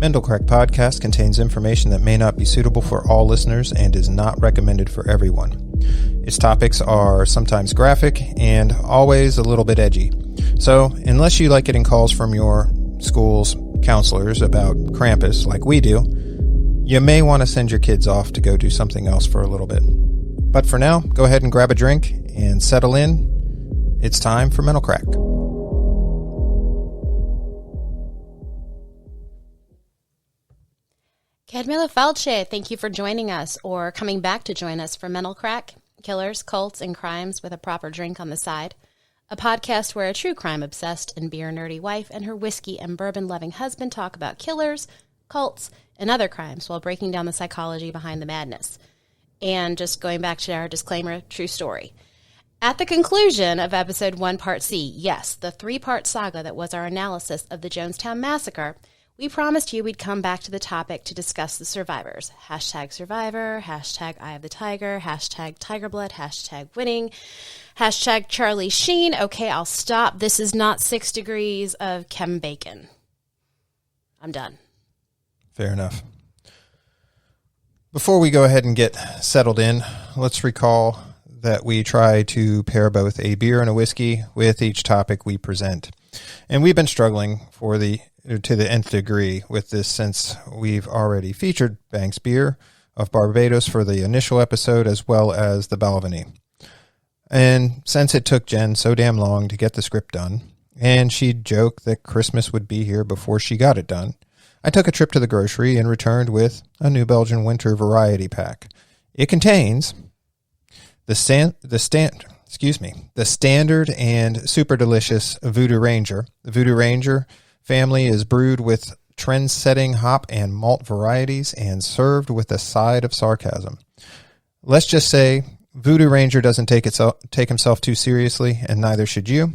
Mental Correct Podcast contains information that may not be suitable for all listeners and is not recommended for everyone. Its topics are sometimes graphic and always a little bit edgy. So, unless you like getting calls from your school's counselors about Krampus like we do, you may want to send your kids off to go do something else for a little bit. But for now, go ahead and grab a drink and settle in. It's time for Mental Crack. Cadmila Falce, thank you for joining us or coming back to join us for Mental Crack, Killers, Cults, and Crimes with a Proper Drink on the Side, a podcast where a true crime-obsessed and beer-nerdy wife and her whiskey and bourbon-loving husband talk about killers, cults, and other crimes while breaking down the psychology behind the madness. And just going back to our disclaimer, true story. At the conclusion of Episode 1, Part C, yes, the three-part saga that was our analysis of the Jonestown Massacre, we promised you we'd come back to the topic to discuss the survivors. Hashtag survivor, hashtag eye of the tiger, hashtag tiger blood, hashtag winning, hashtag Charlie Sheen. Okay, I'll stop. This is not 6 degrees of chem bacon. I'm done. Fair enough. Before we go ahead and get settled in, let's recall that we try to pair both a beer and a whiskey with each topic we present. And we've been struggling to the nth degree with this since we've already featured Banks Beer of Barbados for the initial episode as well as the Balvenie. And since it took Jenn so damn long to get the script done, and she'd joke that Christmas would be here before she got it done, I took a trip to the grocery and returned with a new Belgium Winter Variety Pack. It contains the standard and super delicious Voodoo Ranger. The Voodoo Ranger family is brewed with trend-setting hop and malt varieties and served with a side of sarcasm. Let's just say Voodoo Ranger doesn't take himself too seriously, and neither should you.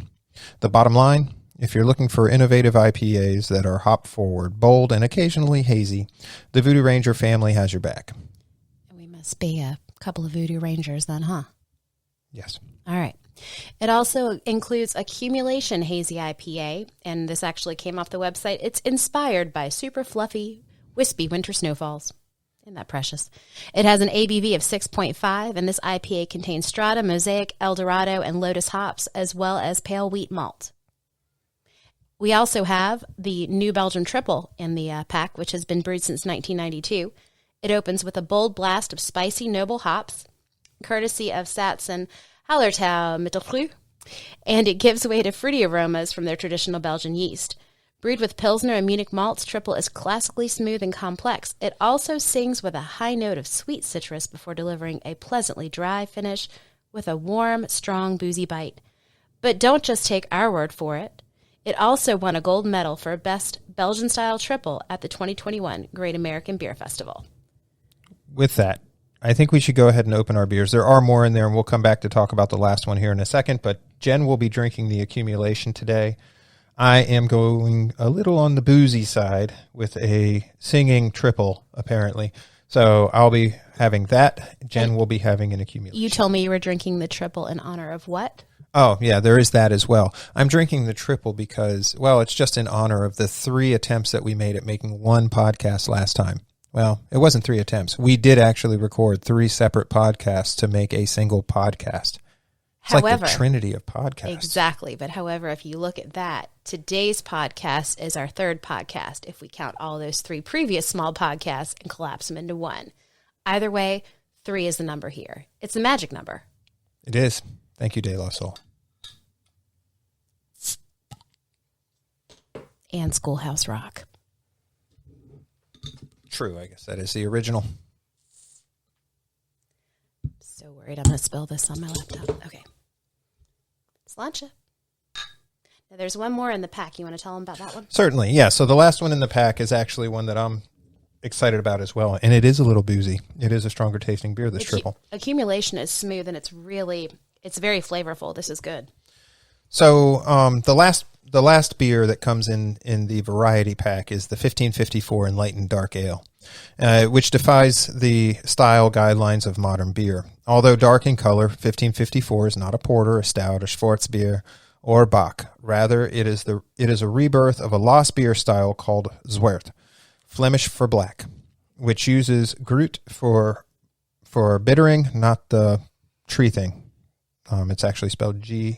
The bottom line, if you're looking for innovative IPAs that are hop-forward, bold, and occasionally hazy, the Voodoo Ranger family has your back. And we must be a couple of Voodoo Rangers then, huh? Yes. All right. It also includes Accumulation Hazy IPA, and this actually came off the website. It's inspired by super fluffy, wispy winter snowfalls. Isn't that precious? It has an ABV of 6.5, and this IPA contains Strata, Mosaic, Eldorado, and Lotus hops, as well as pale wheat malt. We also have the new Belgian Trippel in the pack, which has been brewed since 1992. It opens with a bold blast of spicy, noble hops, courtesy of Sats and Hallertau Mittelfru, and it gives way to fruity aromas from their traditional Belgian yeast. Brewed with Pilsner and Munich malts, Trippel is classically smooth and complex. It also sings with a high note of sweet citrus before delivering a pleasantly dry finish with a warm, strong, boozy bite. But don't just take our word for it. It also won a gold medal for Best Belgian-Style Trippel at the 2021 Great American Beer Festival. With that, I think we should go ahead and open our beers. There are more in there, and we'll come back to talk about the last one here in a second, but Jenn will be drinking the Accumulation today. I am going a little on the boozy side with a singing Trippel, apparently. So I'll be having that. Jenn will be having an Accumulation. You told me you were drinking the Trippel in honor of what? Oh, yeah, there is that as well. I'm drinking the Trippel because, well, it's just in honor of the 3 attempts that we made at making one podcast last time. Well, it wasn't 3 attempts. We did actually record 3 separate podcasts to make a single podcast. It's like the trinity of podcasts. Exactly. But however, if you look at that, today's podcast is our 3rd podcast if we count all those 3 previous small podcasts and collapse them into one. Either way, 3 is the number here. It's a magic number. It is. Thank you, De La Soul. And Schoolhouse Rock. True, I guess that is the original. So worried I'm going to spill this on my laptop. Okay. Sláinte. Now there's one more in the pack. You want to tell them about that one? Certainly, yeah. So the last one in the pack is actually one that I'm excited about as well. And it is a little boozy. It is a stronger tasting beer, this Trippel. Accumulation is smooth and it's very flavorful. This is good. So the last beer that comes in the variety pack is the 1554 Enlightened Dark Ale, which defies the style guidelines of modern beer. Although dark in color, 1554 is not a porter, a stout, a Schwarzbier, or Bock. Rather, it is a rebirth of a lost beer style called Zwart. Flemish for black, which uses Groot for bittering, not the tree thing. It's actually spelled Gruit.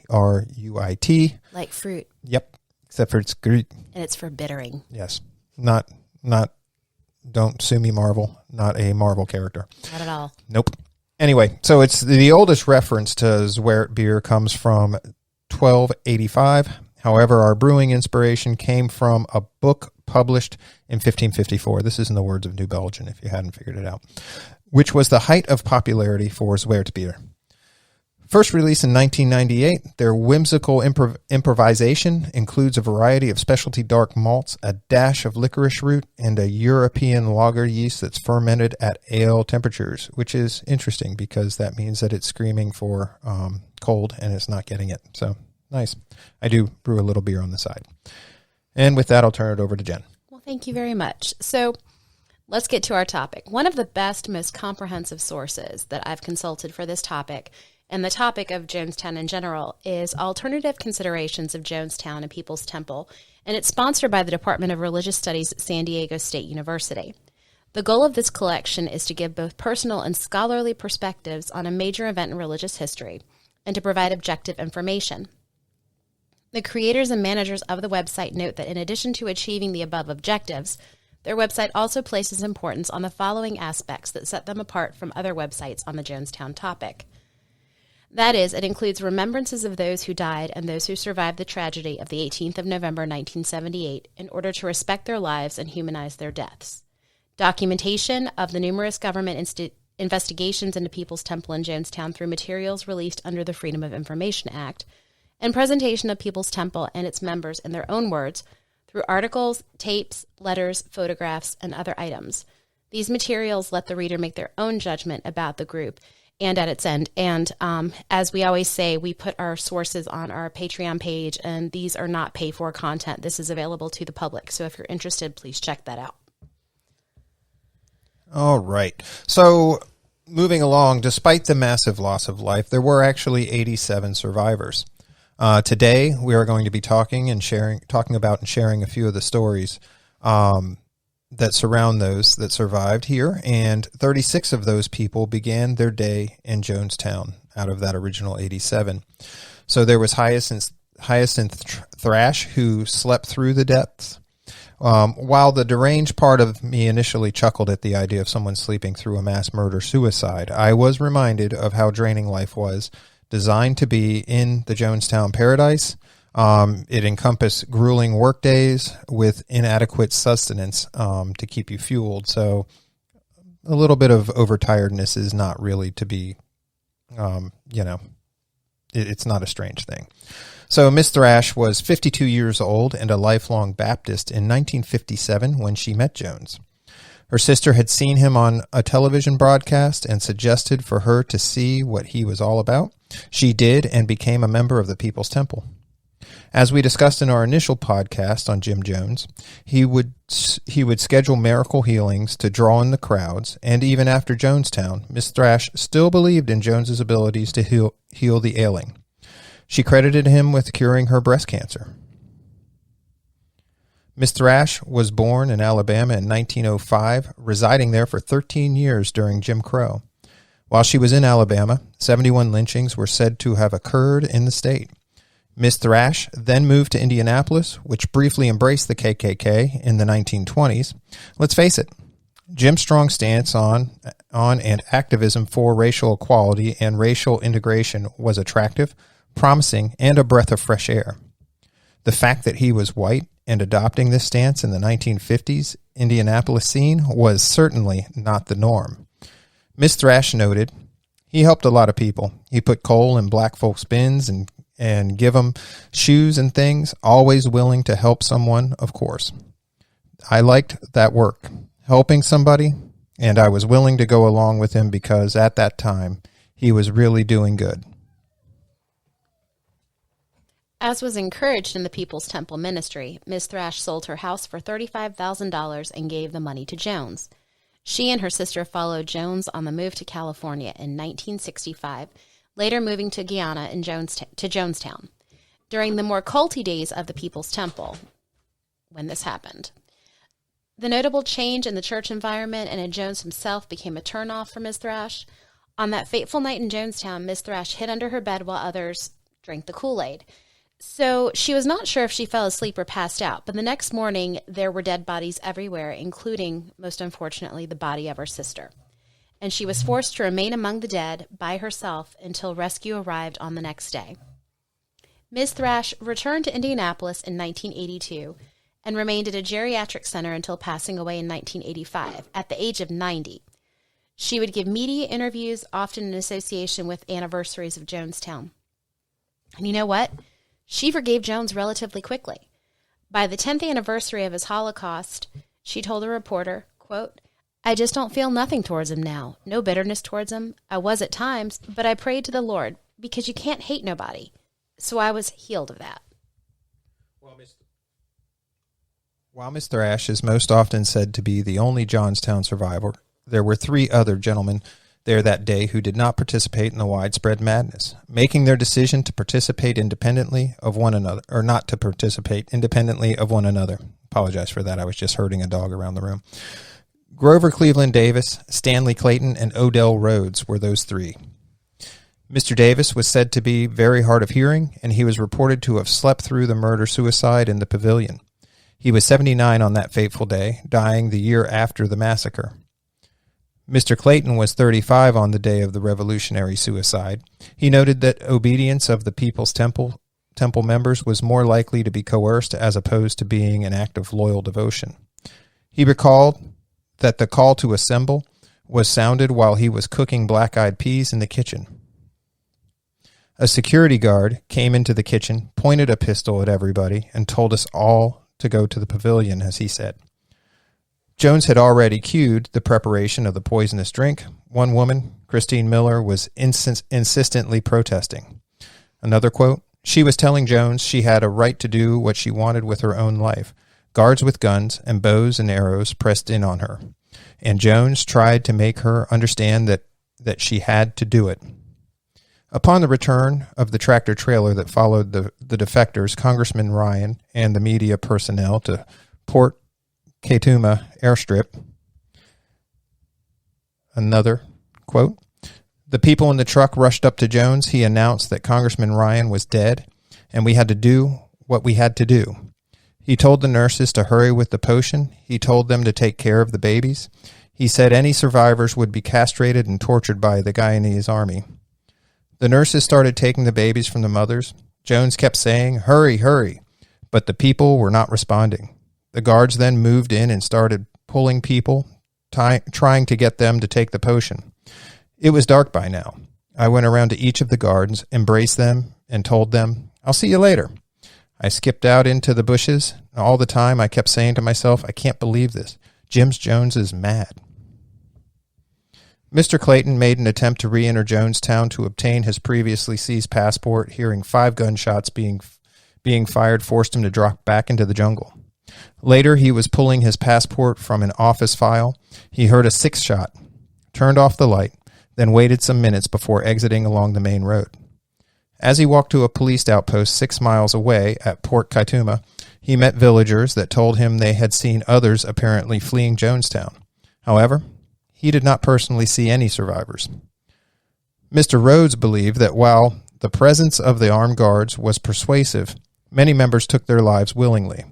Like fruit. Yep, except for it's Groot. And it's for bittering. Yes, not. Don't sue me, Marvel. Not a Marvel character. Not at all. Nope. Anyway, so it's the oldest reference to Zwart beer comes from 1285. However, our brewing inspiration came from a book published in 1554. This is in the words of New Belgium, if you hadn't figured it out, which was the height of popularity for Zwart beer. First released in 1998, their whimsical improvisation includes a variety of specialty dark malts, a dash of licorice root, and a European lager yeast that's fermented at ale temperatures, which is interesting because that means that it's screaming for cold and it's not getting it. So nice. I do brew a little beer on the side. And with that, I'll turn it over to Jen. Well, thank you very much. So let's get to our topic. One of the best, most comprehensive sources that I've consulted for this topic and the topic of Jonestown in general is Alternative Considerations of Jonestown and People's Temple, and it's sponsored by the Department of Religious Studies at San Diego State University. The goal of this collection is to give both personal and scholarly perspectives on a major event in religious history and to provide objective information. The creators and managers of the website note that in addition to achieving the above objectives, their website also places importance on the following aspects that set them apart from other websites on the Jonestown topic. That is, it includes remembrances of those who died and those who survived the tragedy of the 18th of November 1978 in order to respect their lives and humanize their deaths. Documentation of the numerous government investigations into People's Temple in Jonestown through materials released under the Freedom of Information Act, and presentation of People's Temple and its members in their own words through articles, tapes, letters, photographs, and other items. These materials let the reader make their own judgment about the group and at its end. And as we always say, we put our sources on our Patreon page, and these are not pay-for content. This is available to the public. So if you're interested, please check that out. All right. So moving along, despite the massive loss of life, there were actually 87 survivors. Today, we are going to be talking about and sharing a few of the stories that surround those that survived here, and 36 of those people began their day in Jonestown out of that original 87. So there was Hyacinth Thrash, who slept through the depths. While the deranged part of me initially chuckled at the idea of someone sleeping through a mass murder-suicide, I was reminded of how draining life was, designed to be in the Jonestown paradise. It encompassed grueling work days with inadequate sustenance to keep you fueled. So a little bit of overtiredness is not really to be, it's not a strange thing. So Miss Thrash was 52 years old and a lifelong Baptist in 1957 when she met Jones. Her sister had seen him on a television broadcast and suggested for her to see what he was all about. She did and became a member of the People's Temple. As we discussed in our initial podcast on Jim Jones, he would schedule miracle healings to draw in the crowds, and even after Jonestown, Miss Thrash still believed in Jones's abilities to heal the ailing. She credited him with curing her breast cancer. Miss Thrash was born in Alabama in 1905, residing there for 13 years during Jim Crow. While she was in Alabama, 71 lynchings were said to have occurred in the state. Miss Thrash then moved to Indianapolis, which briefly embraced the KKK in the 1920s. Let's face it, Jim's strong stance on and activism for racial equality and racial integration was attractive, promising, and a breath of fresh air. The fact that he was white and adopting this stance in the 1950s Indianapolis scene was certainly not the norm. Miss Thrash noted, "He helped a lot of people. He put coal in black folks' bins and give them shoes and things, always willing to help someone, of course. I liked that work, helping somebody, and I was willing to go along with him because at that time, he was really doing good." As was encouraged in the People's Temple ministry, Miss Thrash sold her house for $35,000 and gave the money to Jones. She and her sister followed Jones on the move to California in 1965, later moving to Guyana and to Jonestown. During the more culty days of the People's Temple, when this happened, The notable change in the church environment and in Jones himself became a turnoff for Miss Thrash. On that fateful night in Jonestown, Miss Thrash hid under her bed while others drank the Kool-Aid. So she was not sure if she fell asleep or passed out, but the next morning there were dead bodies everywhere, including, most unfortunately, the body of her sister. And she was forced to remain among the dead by herself until rescue arrived on the next day. Ms. Thrash returned to Indianapolis in 1982 and remained at a geriatric center until passing away in 1985 at the age of 90. She would give media interviews, often in association with anniversaries of Jonestown. And you know what? She forgave Jones relatively quickly. By the 10th anniversary of his Holocaust, she told a reporter, quote, "I just don't feel nothing towards him now. No bitterness towards him. I was at times, but I prayed to the Lord because you can't hate nobody. So I was healed of that." While Miss Thrash is most often said to be the only Jonestown survivor, there were 3 other gentlemen there that day who did not participate in the widespread madness, making their decision to participate independently of one another, or not to participate independently of one another. Apologize for that. I was just herding a dog around the room. Grover Cleveland Davis, Stanley Clayton, and Odell Rhodes were those 3. Mr. Davis was said to be very hard of hearing, and he was reported to have slept through the murder-suicide in the pavilion. He was 79 on that fateful day, dying the year after the massacre. Mr. Clayton was 35 on the day of the revolutionary suicide. He noted that obedience of the People's Temple members was more likely to be coerced as opposed to being an act of loyal devotion. He recalled that the call to assemble was sounded while he was cooking black-eyed peas in the kitchen. A security guard came into the kitchen, pointed a pistol at everybody, and told us all to go to the pavilion, as he said. Jones had already cued the preparation of the poisonous drink. One woman, Christine Miller, was insistently protesting. Another quote, "She was telling Jones she had a right to do what she wanted with her own life. Guards with guns and bows and arrows pressed in on her. And Jones tried to make her understand that she had to do it." Upon the return of the tractor trailer that followed the defectors, Congressman Ryan and the media personnel to Port Kaituma airstrip. Another quote, "The people in the truck rushed up to Jones. He announced that Congressman Ryan was dead, and we had to do what we had to do. He told the nurses to hurry with the potion. He told them to take care of the babies. He said any survivors would be castrated and tortured by the Guyanese army. The nurses started taking the babies from the mothers. Jones kept saying, 'Hurry, hurry,' but the people were not responding. The guards then moved in and started pulling people, trying to get them to take the potion. It was dark by now. I went around to each of the guards, embraced them, and told them, 'I'll see you later.' I skipped out into the bushes. All the time I kept saying to myself, 'I can't believe this. Jones is mad.'" Mr. Clayton made an attempt to re-enter Jonestown to obtain his previously seized passport. Hearing 5 gunshots being fired forced him to drop back into the jungle. Later, he was pulling his passport from an office file. He heard a 6th shot, turned off the light, then waited some minutes before exiting along the main road. As he walked to a police outpost 6 miles away at Port Kaituma, he met villagers that told him they had seen others apparently fleeing Jonestown. However, he did not personally see any survivors. Mr. Rhodes believed that while the presence of the armed guards was persuasive, many members took their lives willingly.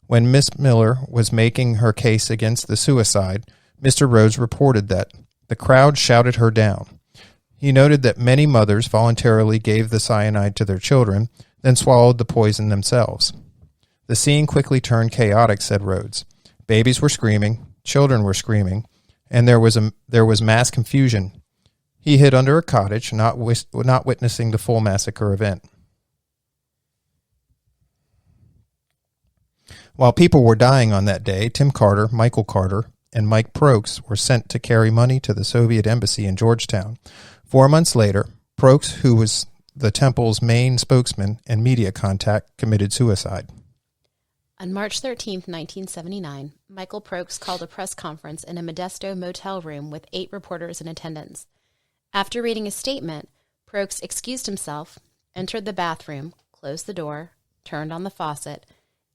When Miss Miller was making her case against the suicide, Mr. Rhodes reported that the crowd shouted her down. He noted that many mothers voluntarily gave the cyanide to their children, then swallowed the poison themselves. The scene quickly turned chaotic, said Rhodes. Babies were screaming, children were screaming, and there was mass confusion. He hid under a cottage, not witnessing the full massacre event. While people were dying on that day, Tim Carter, Michael Carter, and Mike Prokes were sent to carry money to the Soviet embassy in Georgetown. 4 months later, Prokes, who was the temple's main spokesman and media contact, committed suicide. On March 13, 1979, Michael Prokes called a press conference in a Modesto motel room with 8 reporters in attendance. After reading a statement, Prokes excused himself, entered the bathroom, closed the door, turned on the faucet,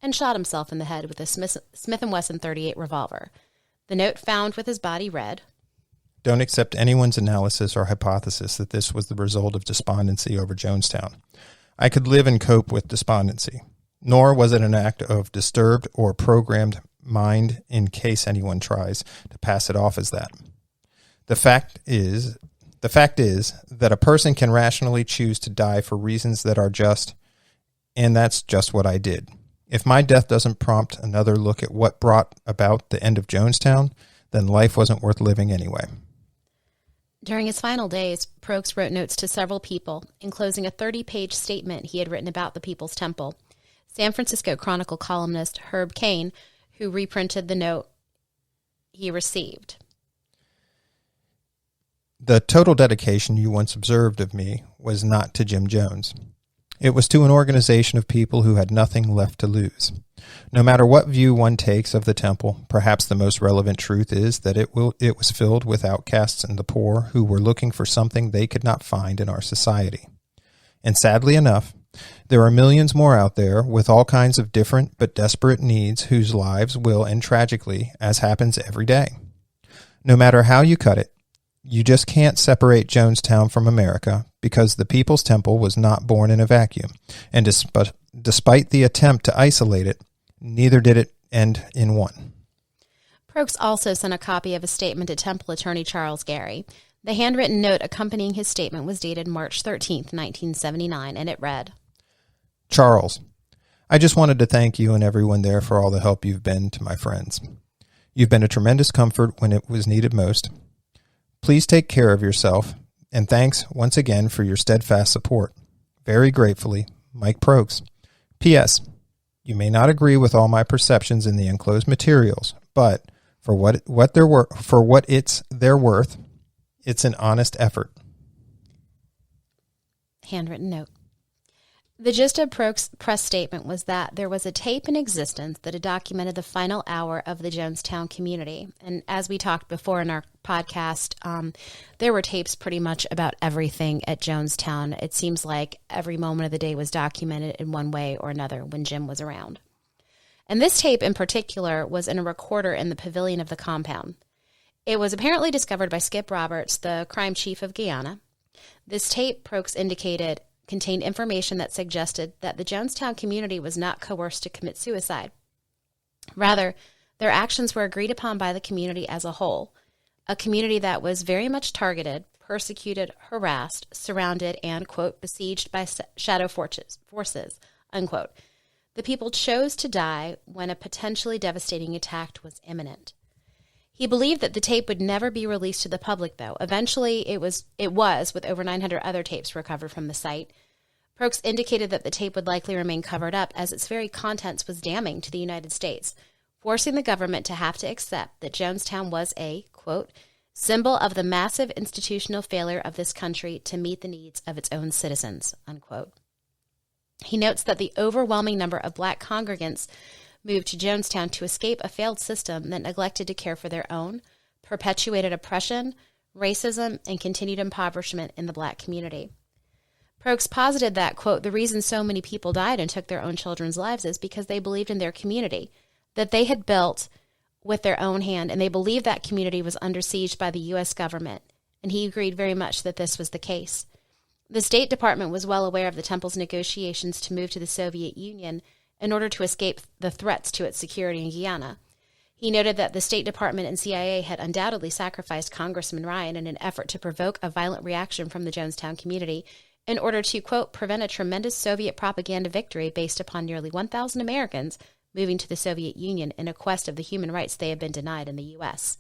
and shot himself in the head with a Smith & Wesson .38 revolver. The note found with his body read, "Don't accept anyone's analysis or hypothesis that this was the result of despondency over Jonestown. I could live and cope with despondency, nor was it an act of disturbed or programmed mind in case anyone tries to pass it off as that. The fact is that a person can rationally choose to die for reasons that are just, and that's just what I did. If my death doesn't prompt another look at what brought about the end of Jonestown, then life wasn't worth living anyway." During his final days, Prokes wrote notes to several people, enclosing a 30-page statement he had written about the People's Temple. San Francisco Chronicle columnist Herb Caen, who reprinted the note he received. "The total dedication you once observed of me was not to Jim Jones. It was to an organization of people who had nothing left to lose. No matter what view one takes of the temple, perhaps the most relevant truth is that it was filled with outcasts and the poor who were looking for something they could not find in our society. And sadly enough, there are millions more out there with all kinds of different but desperate needs whose lives will end tragically, as happens every day. No matter how you cut it, you just can't separate Jonestown from America because the People's Temple was not born in a vacuum, and despite the attempt to isolate it, neither did it end in one." Prokes also sent a copy of a statement to Temple attorney Charles Gary. The handwritten note accompanying his statement was dated March 13th, 1979, and it read, "Charles, I just wanted to thank you and everyone there for all the help you've been to my friends. You've been a tremendous comfort when it was needed most. Please take care of yourself, and thanks once again for your steadfast support. Very gratefully, Mike Prokes. P.S. You may not agree with all my perceptions in the enclosed materials, but for what they're worth, it's an honest effort." Handwritten note. The gist of Prokes' press statement was that there was a tape in existence that had documented the final hour of the Jonestown community. And as we talked before in our podcast, there were tapes pretty much about everything at Jonestown. It seems like every moment of the day was documented in one way or another when Jim was around. And this tape in particular was in a recorder in the pavilion of the compound. It was apparently discovered by Skip Roberts, the crime chief of Guyana. This tape, Prokes indicated, contained information that suggested that the Jonestown community was not coerced to commit suicide. Rather, their actions were agreed upon by the community as a whole, a community that was very much targeted, persecuted, harassed, surrounded, and, quote, besieged by shadow forces, unquote. The people chose to die when a potentially devastating attack was imminent. He believed that the tape would never be released to the public, though. Eventually, it was, with over 900 other tapes recovered from the site. Prokes indicated that the tape would likely remain covered up as its very contents was damning to the United States, forcing the government to have to accept that Jonestown was a, quote, symbol of the massive institutional failure of this country to meet the needs of its own citizens, unquote. He notes that the overwhelming number of black congregants moved to Jonestown to escape a failed system that neglected to care for their own, perpetuated oppression, racism, and continued impoverishment in the black community. Prokes posited that, quote, the reason so many people died and took their own children's lives is because they believed in their community, that they had built with their own hand, and they believed that community was under siege by the U.S. government, and he agreed very much that this was the case. The State Department was well aware of the temple's negotiations to move to the Soviet Union in order to escape the threats to its security in Guyana. He noted that the State Department and CIA had undoubtedly sacrificed Congressman Ryan in an effort to provoke a violent reaction from the Jonestown community in order to, quote, prevent a tremendous Soviet propaganda victory based upon nearly 1,000 Americans moving to the Soviet Union in a quest of the human rights they had been denied in the U.S.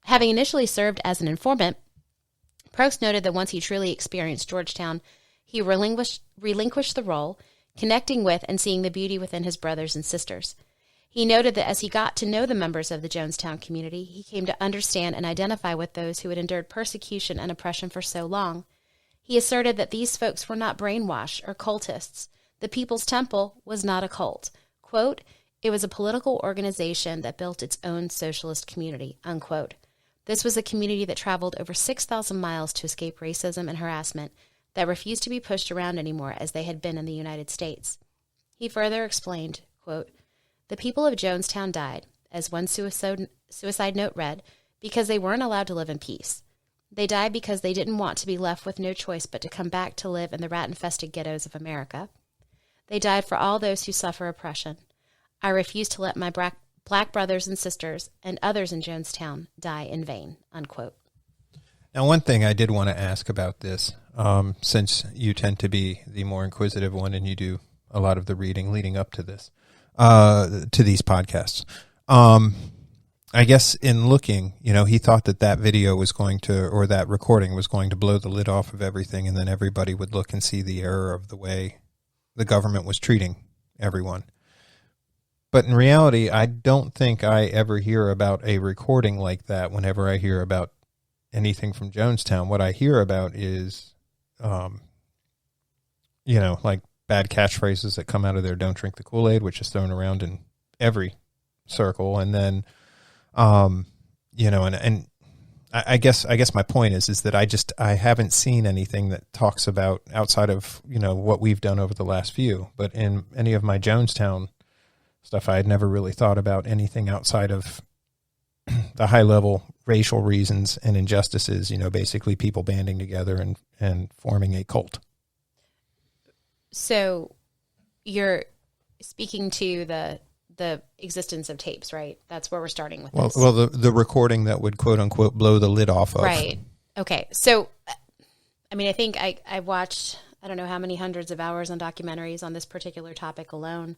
Having initially served as an informant, Prokes noted that once he truly experienced Georgetown, he relinquished the role, connecting with and seeing the beauty within his brothers and sisters. He noted that as he got to know the members of the Jonestown community, he came to understand and identify with those who had endured persecution and oppression for so long. He asserted that these folks were not brainwashed or cultists. The People's Temple was not a cult. Quote, it was a political organization that built its own socialist community, unquote. This was a community that traveled over 6,000 miles to escape racism and harassment, that refused to be pushed around anymore as they had been in the United States. He further explained, quote, "The people of Jonestown died, as one suicide note read, because they weren't allowed to live in peace. They died because they didn't want to be left with no choice but to come back to live in the rat-infested ghettos of America. They died for all those who suffer oppression. I refuse to let my black brothers and sisters and others in Jonestown die in vain," unquote. Now, one thing I did want to ask about this, since you tend to be the more inquisitive one and you do a lot of the reading leading up to this, to these podcasts. I guess in looking, he thought that video was going to, or that recording was going to blow the lid off of everything, and then everybody would look and see the error of the way the government was treating everyone. But in reality, I don't think I ever hear about a recording like that whenever I hear about anything from Jonestown. What I hear about is, like bad catchphrases that come out of there. "Don't drink the Kool-Aid," which is thrown around in every circle. And then, and I guess my point is that I haven't seen anything that talks about outside of, what we've done over the last few, but in any of my Jonestown stuff, I had never really thought about anything outside of the high level racial reasons and injustices, basically people banding together and forming a cult. So you're speaking to the existence of tapes, right? That's where we're starting with this. Well, the recording that would quote unquote blow the lid off of. Right. Okay. So, I mean, I think I watched, I don't know how many hundreds of hours on documentaries on this particular topic alone,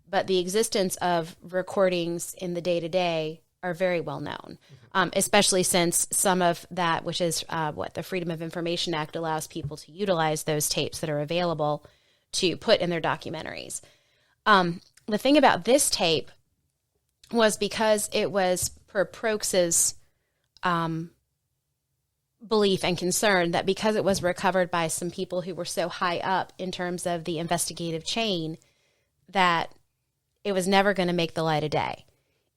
but the existence of recordings in the day-to-day are very well known, especially since some of that, which is what the Freedom of Information Act allows people to utilize those tapes that are available to put in their documentaries. The thing about this tape was because it was per Prokes's belief and concern that because it was recovered by some people who were so high up in terms of the investigative chain, that it was never going to make the light of day.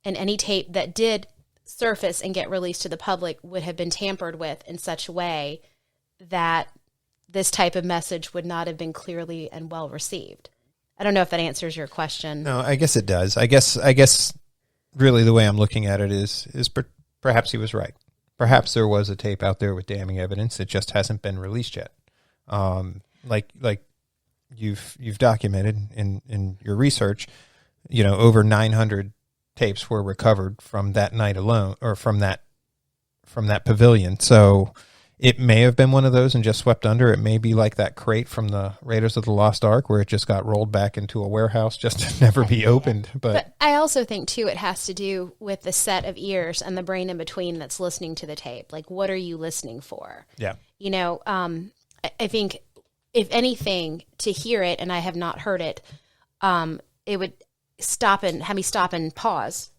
And any tape that did surface and get released to the public would have been tampered with in such a way that this type of message would not have been clearly and well received. I don't know if that answers your question. No, I guess it does. I guess really the way I'm looking at it is perhaps he was right. Perhaps there was a tape out there with damning evidence that just hasn't been released yet. Like you've documented in your research, over 900 tapes were recovered from that night alone, or from that pavilion. So it may have been one of those and just swept under. It may be like that crate from the Raiders of the Lost Ark where it just got rolled back into a warehouse just to never be opened. But I also think, too, it has to do with the set of ears and the brain in between that's listening to the tape. Like, what are you listening for? Yeah. I think, if anything, to hear it, and I have not heard it, it would have me stop and pause.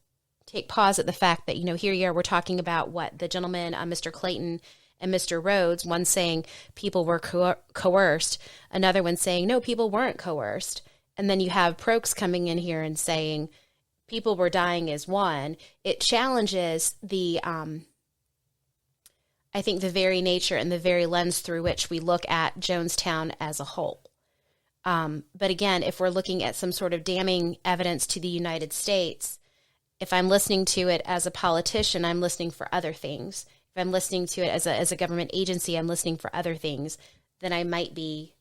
Take pause at the fact that, here you are, we're talking about what the gentleman, Mr. Clayton, and Mr. Rhodes, one saying people were coerced, another one saying, no, people weren't coerced. And then you have Prokes coming in here and saying people were dying as one. It challenges I think the very nature and the very lens through which we look at Jonestown as a whole. But again, if we're looking at some sort of damning evidence to the United States, if I'm listening to it as a politician, I'm listening for other things. If I'm listening to it as a government agency, I'm listening for other things than I might be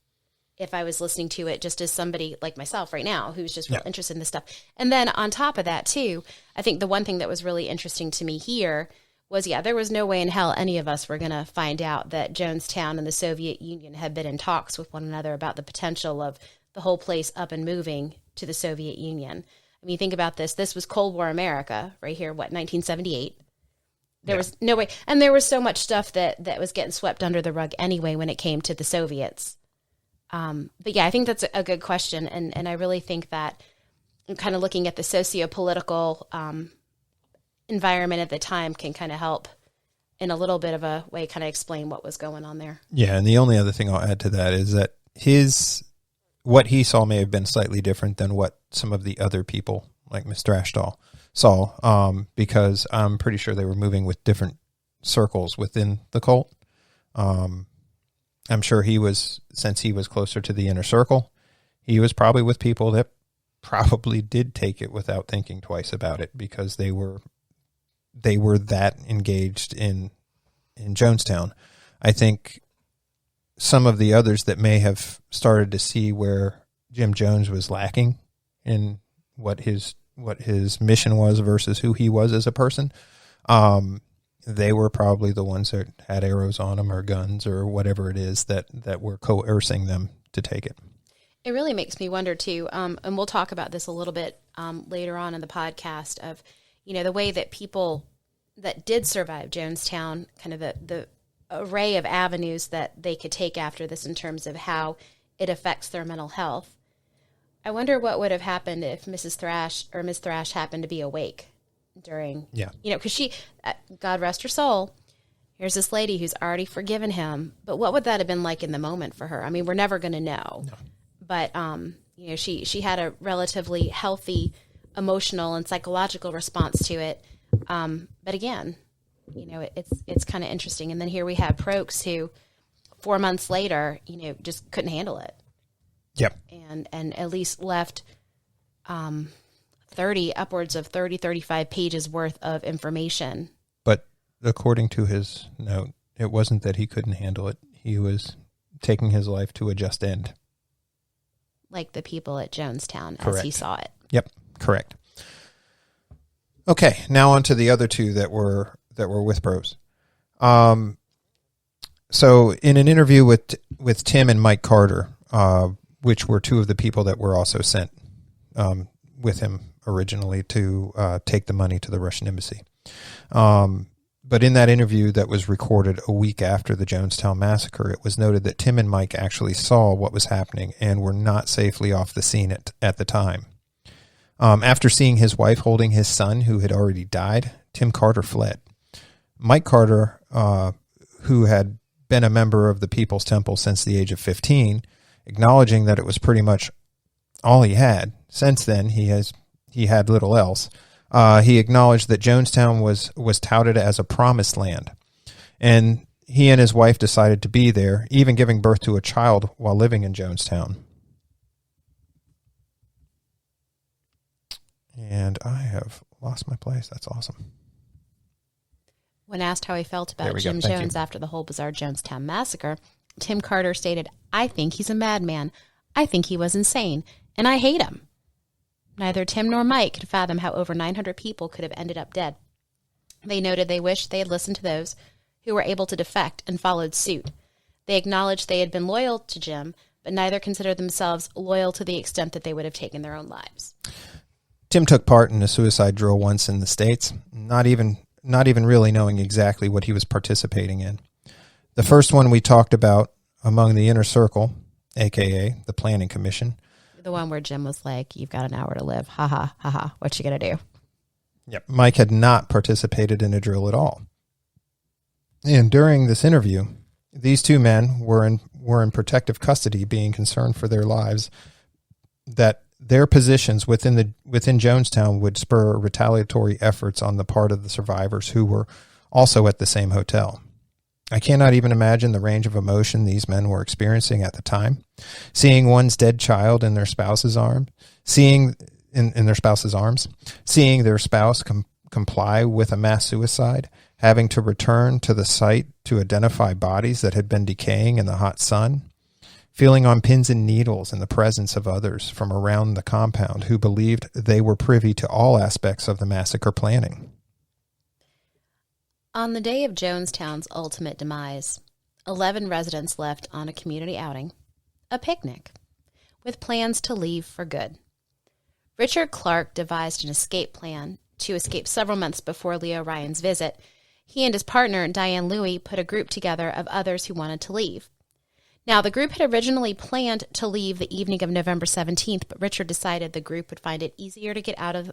if I was listening to it just as somebody like myself right now who's just real interested in this stuff. And then on top of that, too, I think the one thing that was really interesting to me here was, there was no way in hell any of us were going to find out that Jonestown and the Soviet Union had been in talks with one another about the potential of the whole place up and moving to the Soviet Union. I mean, think about this. This was Cold War America right here, 1978. There was no way. And there was so much stuff that was getting swept under the rug anyway when it came to the Soviets. But I think that's a good question. And I really think that kind of looking at the socio-political environment at the time can kind of help in a little bit of a way kind of explain what was going on there. Yeah, and the only other thing I'll add to that is that what he saw may have been slightly different than what some of the other people, like Mr. Ashdahl, saw, because I'm pretty sure they were moving with different circles within the cult. I'm sure since he was closer to the inner circle, he was probably with people that probably did take it without thinking twice about it, because they were that engaged in Jonestown. I think some of the others that may have started to see where Jim Jones was lacking in what his mission was versus who he was as a person, they were probably the ones that had arrows on them or guns or whatever it is that were coercing them to take it. It really makes me wonder too, and we'll talk about this a little bit later on in the podcast, of, the way that people that did survive Jonestown, kind of the array of avenues that they could take after this in terms of how it affects their mental health. I wonder what would have happened if Mrs. Thrash or Ms. Thrash happened to be awake during, because she, God rest her soul, here's this lady who's already forgiven him. But what would that have been like in the moment for her? I mean, we're never going to know. No. But, she had a relatively healthy emotional and psychological response to it. But again, it's kind of interesting. And then here we have Prokes who 4 months later, just couldn't handle it. Yep. And at least left upwards of 35 pages worth of information. But according to his note, it wasn't that he couldn't handle it. He was taking his life to a just end. Like the people at Jonestown, correct. As he saw it. Yep, correct. Okay, now on to the other two that were with bros. So in an interview with Tim and Mike Carter, which were two of the people that were also sent with him originally to take the money to the Russian embassy. But in that interview that was recorded a week after the Jonestown massacre, it was noted that Tim and Mike actually saw what was happening and were not safely off the scene at the time. After seeing his wife holding his son, who had already died, Tim Carter fled. Mike Carter, who had been a member of the People's Temple since the age of 15, acknowledging that it was pretty much all he had. Since then, he had little else. He acknowledged that Jonestown was touted as a promised land, and he and his wife decided to be there, even giving birth to a child while living in Jonestown. And I have lost my place. That's awesome. When asked how he felt about Jim Jones after the whole bizarre Jonestown massacre, Tim Carter stated, "I think he's a madman. I think he was insane, and I hate him." Neither Tim nor Mike could fathom how over 900 people could have ended up dead. They noted they wished they had listened to those who were able to defect and followed suit. They acknowledged they had been loyal to Jim, but neither considered themselves loyal to the extent that they would have taken their own lives. Tim took part in a suicide drill once in the States, not even really knowing exactly what he was participating in. The first one we talked about among the inner circle, a.k.a. the Planning Commission. The one where Jim was like, "You've got an hour to live. Ha ha, ha ha. What you gonna do?" Yep. Mike had not participated in a drill at all. And during this interview, these two men were in protective custody, being concerned for their lives, that their positions within Jonestown would spur retaliatory efforts on the part of the survivors who were also at the same hotel. I cannot even imagine the range of emotion these men were experiencing at the time. Seeing one's dead child in their spouse's arms, seeing their spouse comply with a mass suicide, having to return to the site to identify bodies that had been decaying in the hot sun, feeling on pins and needles in the presence of others from around the compound who believed they were privy to all aspects of the massacre planning. On the day of Jonestown's ultimate demise, 11 residents left on a community outing, a picnic, with plans to leave for good. Richard Clark devised an escape plan to escape several months before Leo Ryan's visit. He and his partner, Diane Louie, put a group together of others who wanted to leave. Now, the group had originally planned to leave the evening of November 17th, but Richard decided the group would find it easier to get out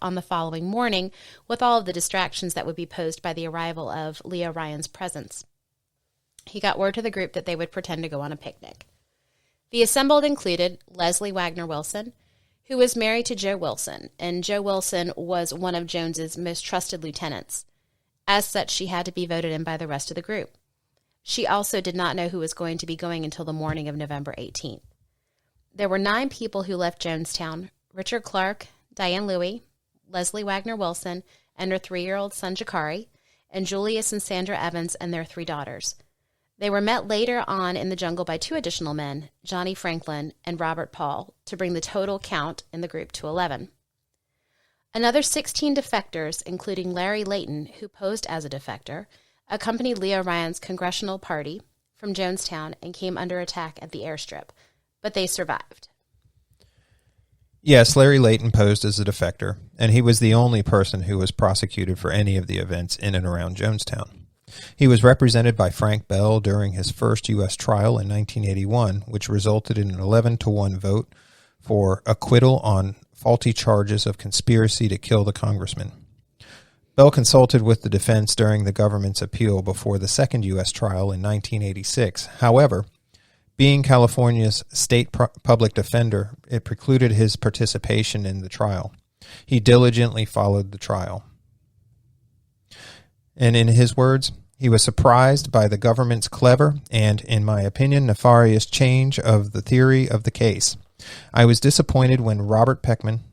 on the following morning with all of the distractions that would be posed by the arrival of Leo Ryan's presence. He got word to the group that they would pretend to go on a picnic. The assembled included Leslie Wagner Wilson, who was married to Joe Wilson, and Joe Wilson was one of Jones's most trusted lieutenants. As such, she had to be voted in by the rest of the group. She also did not know who was going to be going until the morning of November 18th. There were 9 people who left Jonestown. Richard Clark, Diane Louie, Leslie Wagner Wilson, and her 3-year-old son Jakari, and Julius and Sandra Evans and their 3 daughters. They were met later on in the jungle by 2 additional men, Johnny Franklin and Robert Paul, to bring the total count in the group to 11. Another 16 defectors, including Larry Layton, who posed as a defector, accompanied Leo Ryan's congressional party from Jonestown and came under attack at the airstrip, but they survived. Yes, Larry Layton posed as a defector, and he was the only person who was prosecuted for any of the events in and around Jonestown. He was represented by Frank Bell during his first U.S. trial in 1981, which resulted in an 11-1 vote for acquittal on faulty charges of conspiracy to kill the congressman. Bell consulted with the defense during the government's appeal before the second U.S. trial in 1986. However, being California's state public defender, it precluded his participation in the trial. He diligently followed the trial. And in his words, he was surprised by the government's clever and, in my opinion, nefarious change of the theory of the case. I was disappointed when Robert Peckham,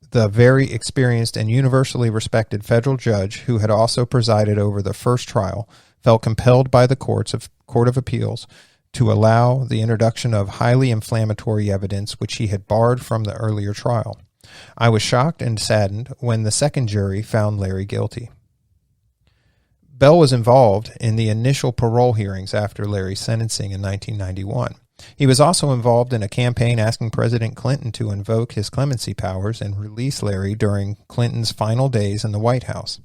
the very experienced and universally respected federal judge who had also presided over the first trial, felt compelled by the Court of Appeals to allow the introduction of highly inflammatory evidence which he had barred from the earlier trial. I was shocked and saddened when the second jury found Larry guilty. Bell was involved in the initial parole hearings after Larry's sentencing in 1991. He was also involved in a campaign asking President Clinton to invoke his clemency powers and release Larry during Clinton's final days in the White House.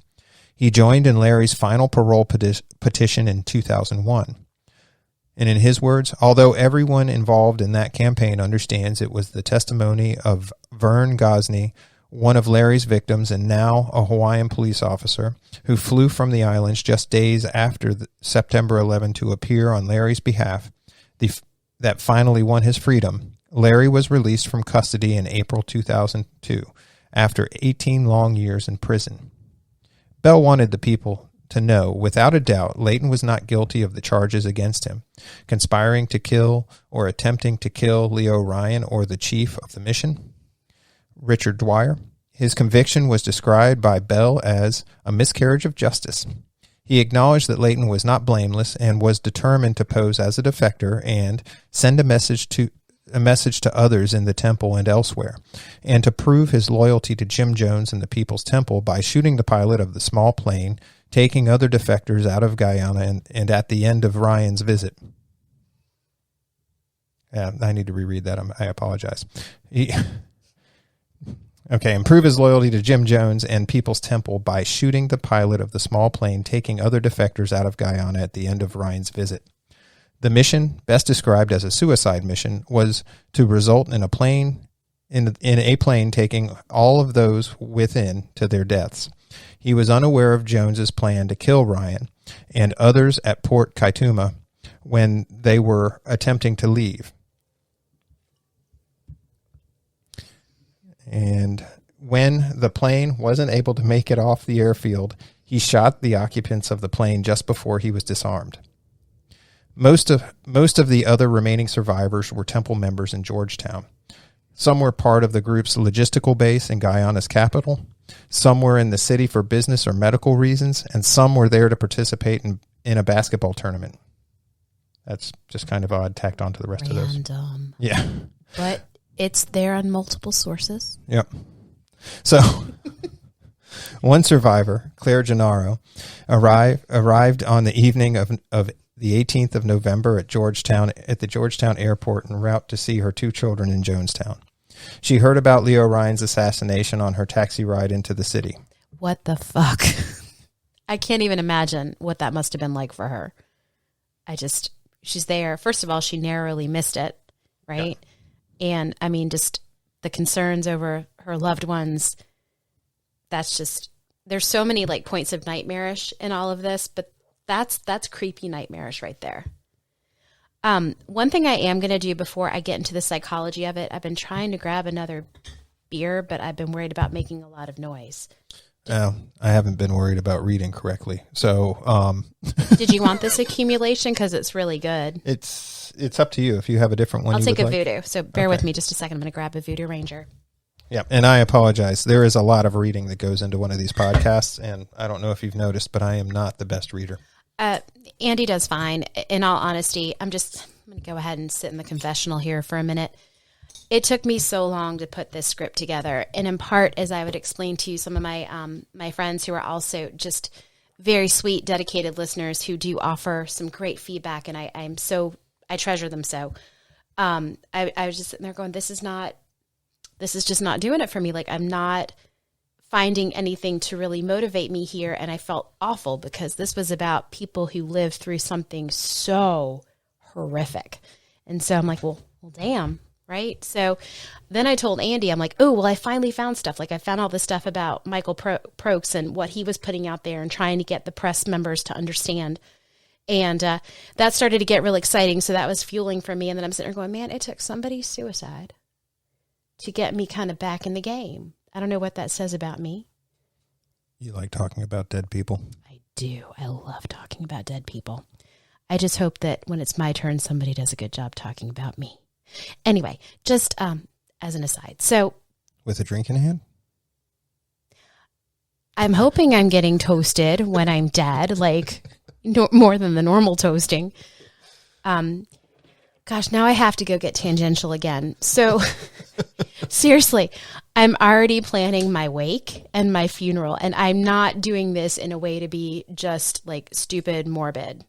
He joined in Larry's final parole petition in 2001. And in his words, although everyone involved in that campaign understands it was the testimony of Vern Gosney, one of Larry's victims and now a Hawaiian police officer, who flew from the islands just days after September 11 to appear on Larry's behalf, that finally won his freedom, Larry was released from custody in April 2002 after 18 long years in prison. Bell wanted the people to know, without a doubt, Layton was not guilty of the charges against him, conspiring to kill or attempting to kill Leo Ryan or the chief of the mission, Richard Dwyer. His conviction was described by Bell as a miscarriage of justice. He acknowledged that Layton was not blameless and was determined to pose as a defector and send a message to others in the temple and elsewhere, and to prove his loyalty to Jim Jones and the People's Temple by shooting the pilot of the small plane, taking other defectors out of Guyana, and at the end of Ryan's visit. Yeah, I need to reread that. I apologize. And prove his loyalty to Jim Jones and People's Temple by shooting the pilot of the small plane, taking other defectors out of Guyana at the end of Ryan's visit. The mission, best described as a suicide mission, was to result in a plane taking all of those within to their deaths. He was unaware of Jones's plan to kill Ryan and others at Port Kaituma when they were attempting to leave. And when the plane wasn't able to make it off the airfield, he shot the occupants of the plane just before he was disarmed. Most of the other remaining survivors were temple members in Georgetown. Some were part of the group's logistical base in Guyana's capital. Some were in the city for business or medical reasons, and some were there to participate in a basketball tournament. That's just kind of odd, tacked onto the rest of those. Yeah. But it's there on multiple sources. Yep. So, one survivor, Claire Gennaro, arrived on the evening of the 18th of November at the Georgetown airport en route to see her 2 children in Jonestown. She heard about Leo Ryan's assassination on her taxi ride into the city. What the fuck? I can't even imagine what that must have been like for her. She's there. First of all, she narrowly missed it, right? Yeah. And I mean, just the concerns over her loved ones. There's so many like points of nightmarish in all of this, but that's creepy nightmarish right there. One thing I am going to do before I get into the psychology of it, I've been trying to grab another beer, but I've been worried about making a lot of noise. I haven't been worried about reading correctly. So, Did you want this accumulation? Because it's really good. It's up to you if you have a different one. I'll take a Voodoo. So bear with me just a second. I'm going to grab a Voodoo Ranger. Yeah, and I apologize. There is a lot of reading that goes into one of these podcasts, and I don't know if you've noticed, but I am not the best reader. Andy does fine. In all honesty, I'm going to go ahead and sit in the confessional here for a minute. It took me so long to put this script together, and in part, as I would explain to you, some of my friends who are also just very sweet, dedicated listeners who do offer some great feedback, and I treasure them so. I was just sitting there going, this is just not doing it for me. Like, I'm not finding anything to really motivate me here. And I felt awful because this was about people who lived through something so horrific. And so I'm like, well, damn. Right. So then I told Andy, I'm like, oh, well, I finally found stuff. Like, I found all this stuff about Michael Prokes and what he was putting out there and trying to get the press members to understand. And that started to get real exciting. So that was fueling for me. And then I'm sitting there going, man, it took somebody's suicide to get me kind of back in the game. I don't know what that says about me. You like talking about dead people? I do. I love talking about dead people. I just hope that when it's my turn, somebody does a good job talking about me. Anyway, just as an aside. So, with a drink in hand? I'm hoping I'm getting toasted when I'm dead, like more than the normal toasting. Gosh, now I have to go get tangential again. So seriously, I'm already planning my wake and my funeral, and I'm not doing this in a way to be just like stupid, morbid.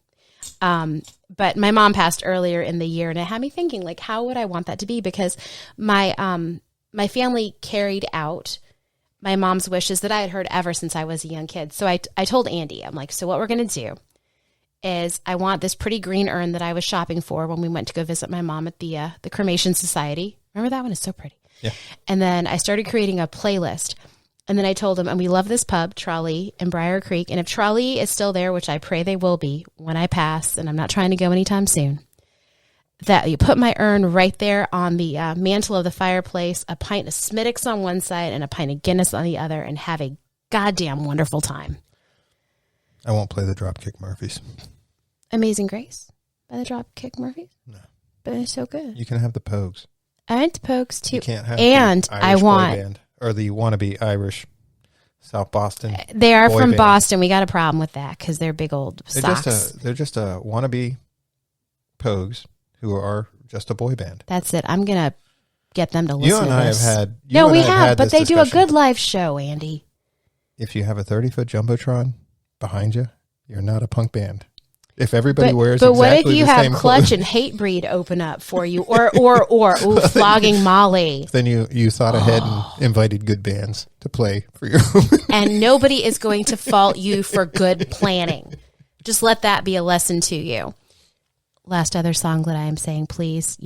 But my mom passed earlier in the year, and it had me thinking, like, how would I want that to be? Because my family carried out my mom's wishes that I had heard ever since I was a young kid. So I told Andy, I'm like, so what we're going to do is I want this pretty green urn that I was shopping for when we went to go visit my mom at the Cremation Society. Remember that one? It's so pretty. Yeah. And then I started creating a playlist. And then I told him, and we love this pub, Trolley in Briar Creek. And if Trolley is still there, which I pray they will be when I pass, and I'm not trying to go anytime soon, that you put my urn right there on the mantle of the fireplace, a pint of Smittix on one side and a pint of Guinness on the other, and have a goddamn wonderful time. I won't play the Dropkick Murphys. Amazing Grace by the Dropkick Murphys? No. But it's so good. You can have the Pogues. I want the Pogues too. You can't have and the Irish I want boy band, or the wannabe Irish South Boston. They are from band. Boston. We got a problem with that because they're big old socks. They're just a wannabe Pogues who are just a boy band. That's it. I'm gonna get them to listen. You and to I this. have had. No, we have, had but this they do a discussion. good live show, Andy. If you have a 30-foot jumbotron behind you, you're not a punk band. If everybody wears but exactly what if you the have same Clutch clothes, and Hatebreed open up for you, or Flogging Molly, then you thought ahead and invited good bands to play for your and nobody is going to fault you for good planning. Just let that be a lesson to you. Last other song that I am saying, please,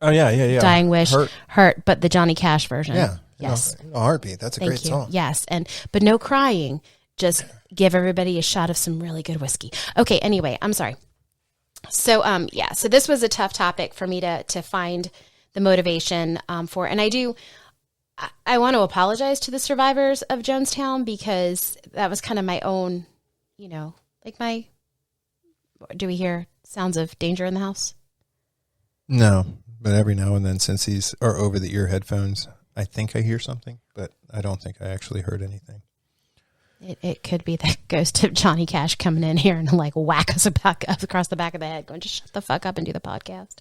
Oh yeah. Dying Wish, Hurt, but the Johnny Cash version. Yeah. Yes. No Heartbeat. That's a Thank great you. song. Yes, but no crying. Just give everybody a shot of some really good whiskey. Okay, anyway, I'm sorry. So, so this was a tough topic for me to find the motivation for. And I want to apologize to the survivors of Jonestown because that was kind of my own, do we hear sounds of danger in the house? No, but every now and then, since these are over-the-ear headphones, I think I hear something, but I don't think I actually heard anything. It could be that ghost of Johnny Cash coming in here and like whack us across the back of the head, going, just shut the fuck up and do the podcast.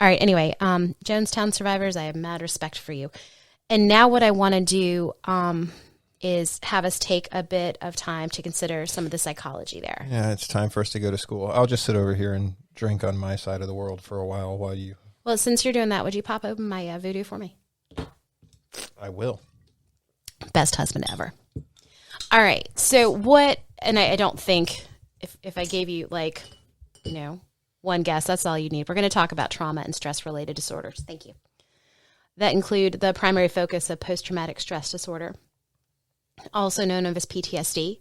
All right. Anyway, Jonestown Survivors, I have mad respect for you. And now what I want to do is have us take a bit of time to consider some of the psychology there. Yeah, it's time for us to go to school. I'll just sit over here and drink on my side of the world for a while you... Well, since you're doing that, would you pop open my Voodoo for me? I will. Best husband ever. All right. So what, and I don't think if I gave you one guess, that's all you need. We're going to talk about trauma and stress-related disorders. Thank you. That include the primary focus of post-traumatic stress disorder, also known as PTSD.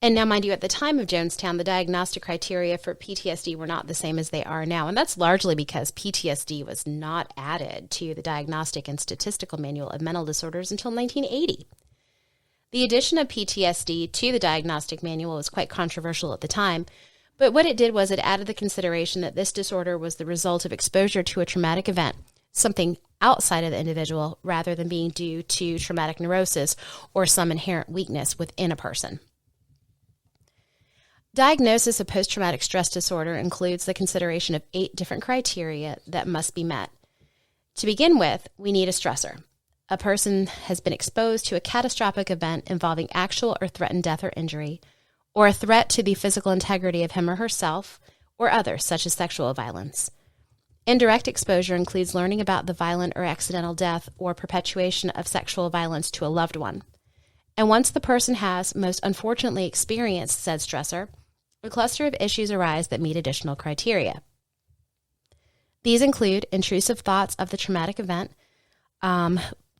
And now, mind you, at the time of Jonestown, the diagnostic criteria for PTSD were not the same as they are now. And that's largely because PTSD was not added to the Diagnostic and Statistical Manual of Mental Disorders until 1980. The addition of PTSD to the diagnostic manual was quite controversial at the time, but what it did was it added the consideration that this disorder was the result of exposure to a traumatic event, something outside of the individual, rather than being due to traumatic neurosis or some inherent weakness within a person. Diagnosis of post-traumatic stress disorder includes the consideration of 8 different criteria that must be met. To begin with, we need a stressor. A person has been exposed to a catastrophic event involving actual or threatened death or injury, or a threat to the physical integrity of him or herself, or others, such as sexual violence. Indirect exposure includes learning about the violent or accidental death or perpetuation of sexual violence to a loved one. And once the person has, most unfortunately, experienced said stressor, a cluster of issues arise that meet additional criteria. These include intrusive thoughts of the traumatic event,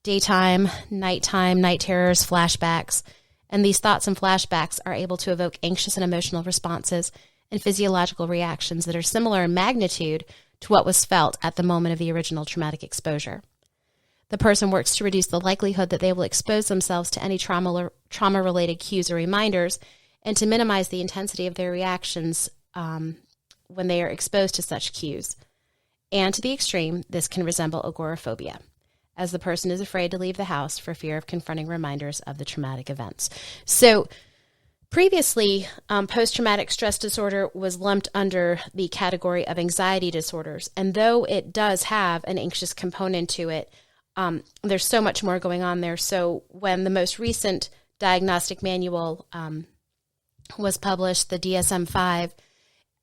daytime, nighttime, night terrors, flashbacks, and these thoughts and flashbacks are able to evoke anxious and emotional responses and physiological reactions that are similar in magnitude to what was felt at the moment of the original traumatic exposure. The person works to reduce the likelihood that they will expose themselves to any trauma-related cues or reminders and to minimize the intensity of their reactions when they are exposed to such cues. And to the extreme, this can resemble agoraphobia, as the person is afraid to leave the house for fear of confronting reminders of the traumatic events. So previously, post-traumatic stress disorder was lumped under the category of anxiety disorders. And though it does have an anxious component to it, there's so much more going on there. So when the most recent diagnostic manual was published, the DSM-5,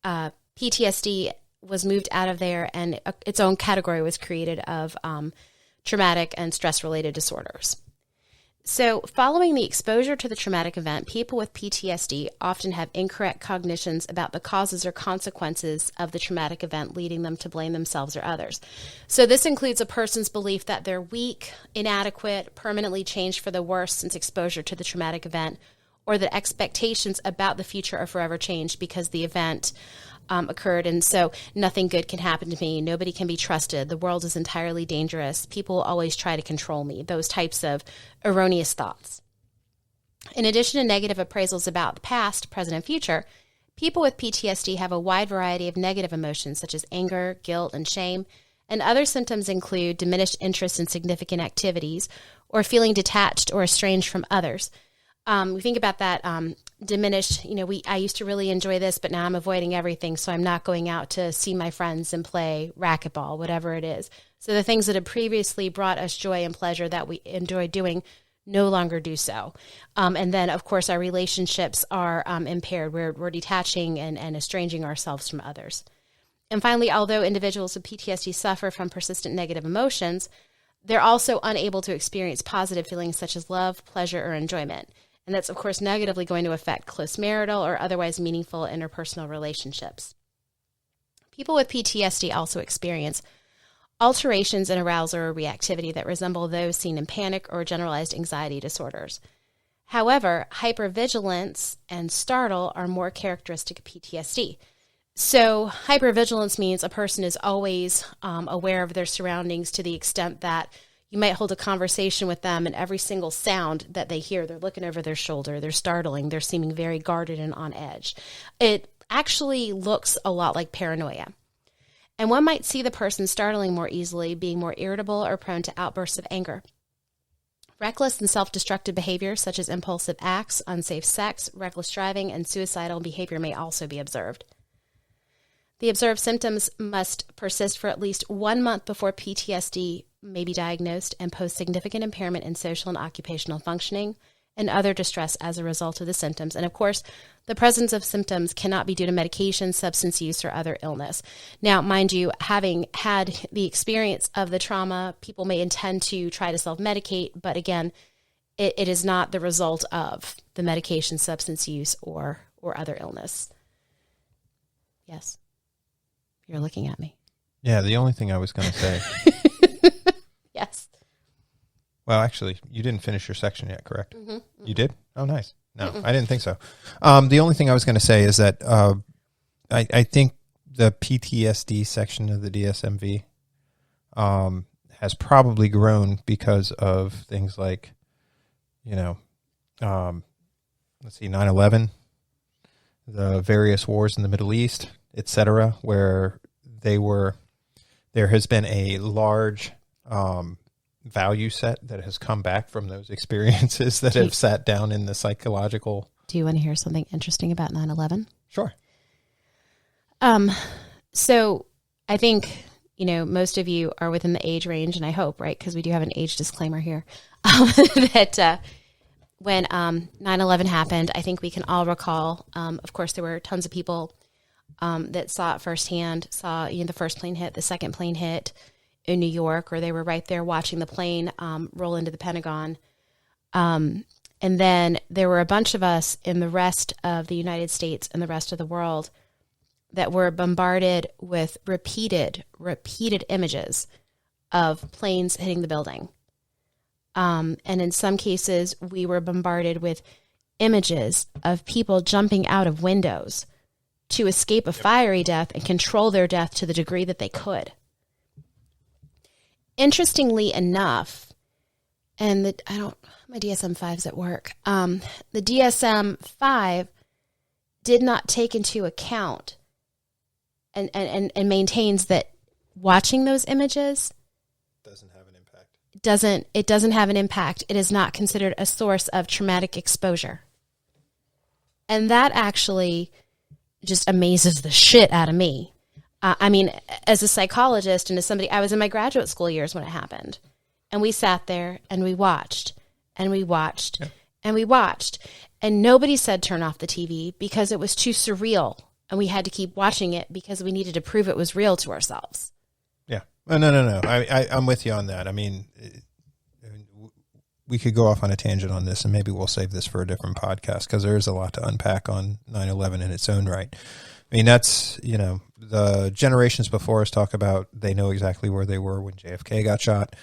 PTSD was moved out of there, and its own category was created of traumatic and stress-related disorders. So following the exposure to the traumatic event, people with PTSD often have incorrect cognitions about the causes or consequences of the traumatic event, leading them to blame themselves or others. So this includes a person's belief that they're weak, inadequate, permanently changed for the worse since exposure to the traumatic event, or that expectations about the future are forever changed because the event occurred, and so nothing good can happen to me. Nobody can be trusted. The world is entirely dangerous. People will always try to control me. Those types of erroneous thoughts. In addition to negative appraisals about the past, present, and future, people with PTSD have a wide variety of negative emotions such as anger, guilt, and shame, and other symptoms include diminished interest in significant activities or feeling detached or estranged from others. We think about that diminished, I used to really enjoy this, but now I'm avoiding everything, so I'm not going out to see my friends and play racquetball, whatever it is. So the things that had previously brought us joy and pleasure that we enjoyed doing no longer do so. And then, of course, our relationships are impaired. We're detaching and estranging ourselves from others. And finally, although individuals with PTSD suffer from persistent negative emotions, they're also unable to experience positive feelings such as love, pleasure, or enjoyment. And that's, of course, negatively going to affect close marital or otherwise meaningful interpersonal relationships. People with PTSD also experience alterations in arousal or reactivity that resemble those seen in panic or generalized anxiety disorders. However, hypervigilance and startle are more characteristic of PTSD. So hypervigilance means a person is always aware of their surroundings to the extent that you might hold a conversation with them and every single sound that they hear, they're looking over their shoulder, they're startling, they're seeming very guarded and on edge. It actually looks a lot like paranoia. And one might see the person startling more easily, being more irritable or prone to outbursts of anger. Reckless and self-destructive behavior such as impulsive acts, unsafe sex, reckless driving, and suicidal behavior may also be observed. The observed symptoms must persist for at least 1 month before PTSD may be diagnosed and pose significant impairment in social and occupational functioning and other distress as a result of the symptoms. And of course, the presence of symptoms cannot be due to medication, substance use, or other illness. Now, mind you, having had the experience of the trauma, people may intend to try to self-medicate, but again, it is not the result of the medication, substance use, or other illness. Yes. You're looking at me. Yeah, the only thing I was going to say. Yes. Well, actually, you didn't finish your section yet, correct? Mm-hmm, mm-hmm. You did? Oh, nice. No, I didn't think so. The only thing I was going to say is that I think the PTSD section of the DSMV has probably grown because of things like, let's see, 9/11, the various wars in the Middle East, etc., where there has been a large value set that has come back from those experiences that have sat down in the psychological. Do you want to hear something interesting about 9/11? Sure. So I think, most of you are within the age range, and I hope, right, because we do have an age disclaimer here, that when 9/11 happened, I think we can all recall, of course, there were tons of people that saw it firsthand, saw the first plane hit, the second plane hit in New York, or they were right there watching the plane roll into the Pentagon. And then there were a bunch of us in the rest of the United States and the rest of the world that were bombarded with repeated images of planes hitting the building. And in some cases, we were bombarded with images of people jumping out of windows to escape a fiery death and control their death to the degree that they could. Interestingly enough, and my DSM-5's at work. The DSM-5 did not take into account and maintains that watching those images doesn't have an impact. It doesn't have an impact. It is not considered a source of traumatic exposure. And that actually just amazes the shit out of me. As a psychologist and as somebody, I was in my graduate school years when it happened. And we sat there and we watched and we watched and we watched. And nobody said turn off the TV because it was too surreal. And we had to keep watching it because we needed to prove it was real to ourselves. Yeah. No. I'm with you on that. We could go off on a tangent on this, and maybe we'll save this for a different podcast because there is a lot to unpack on 9/11 in its own right. That's, the generations before us talk about they know exactly where they were when JFK got shot.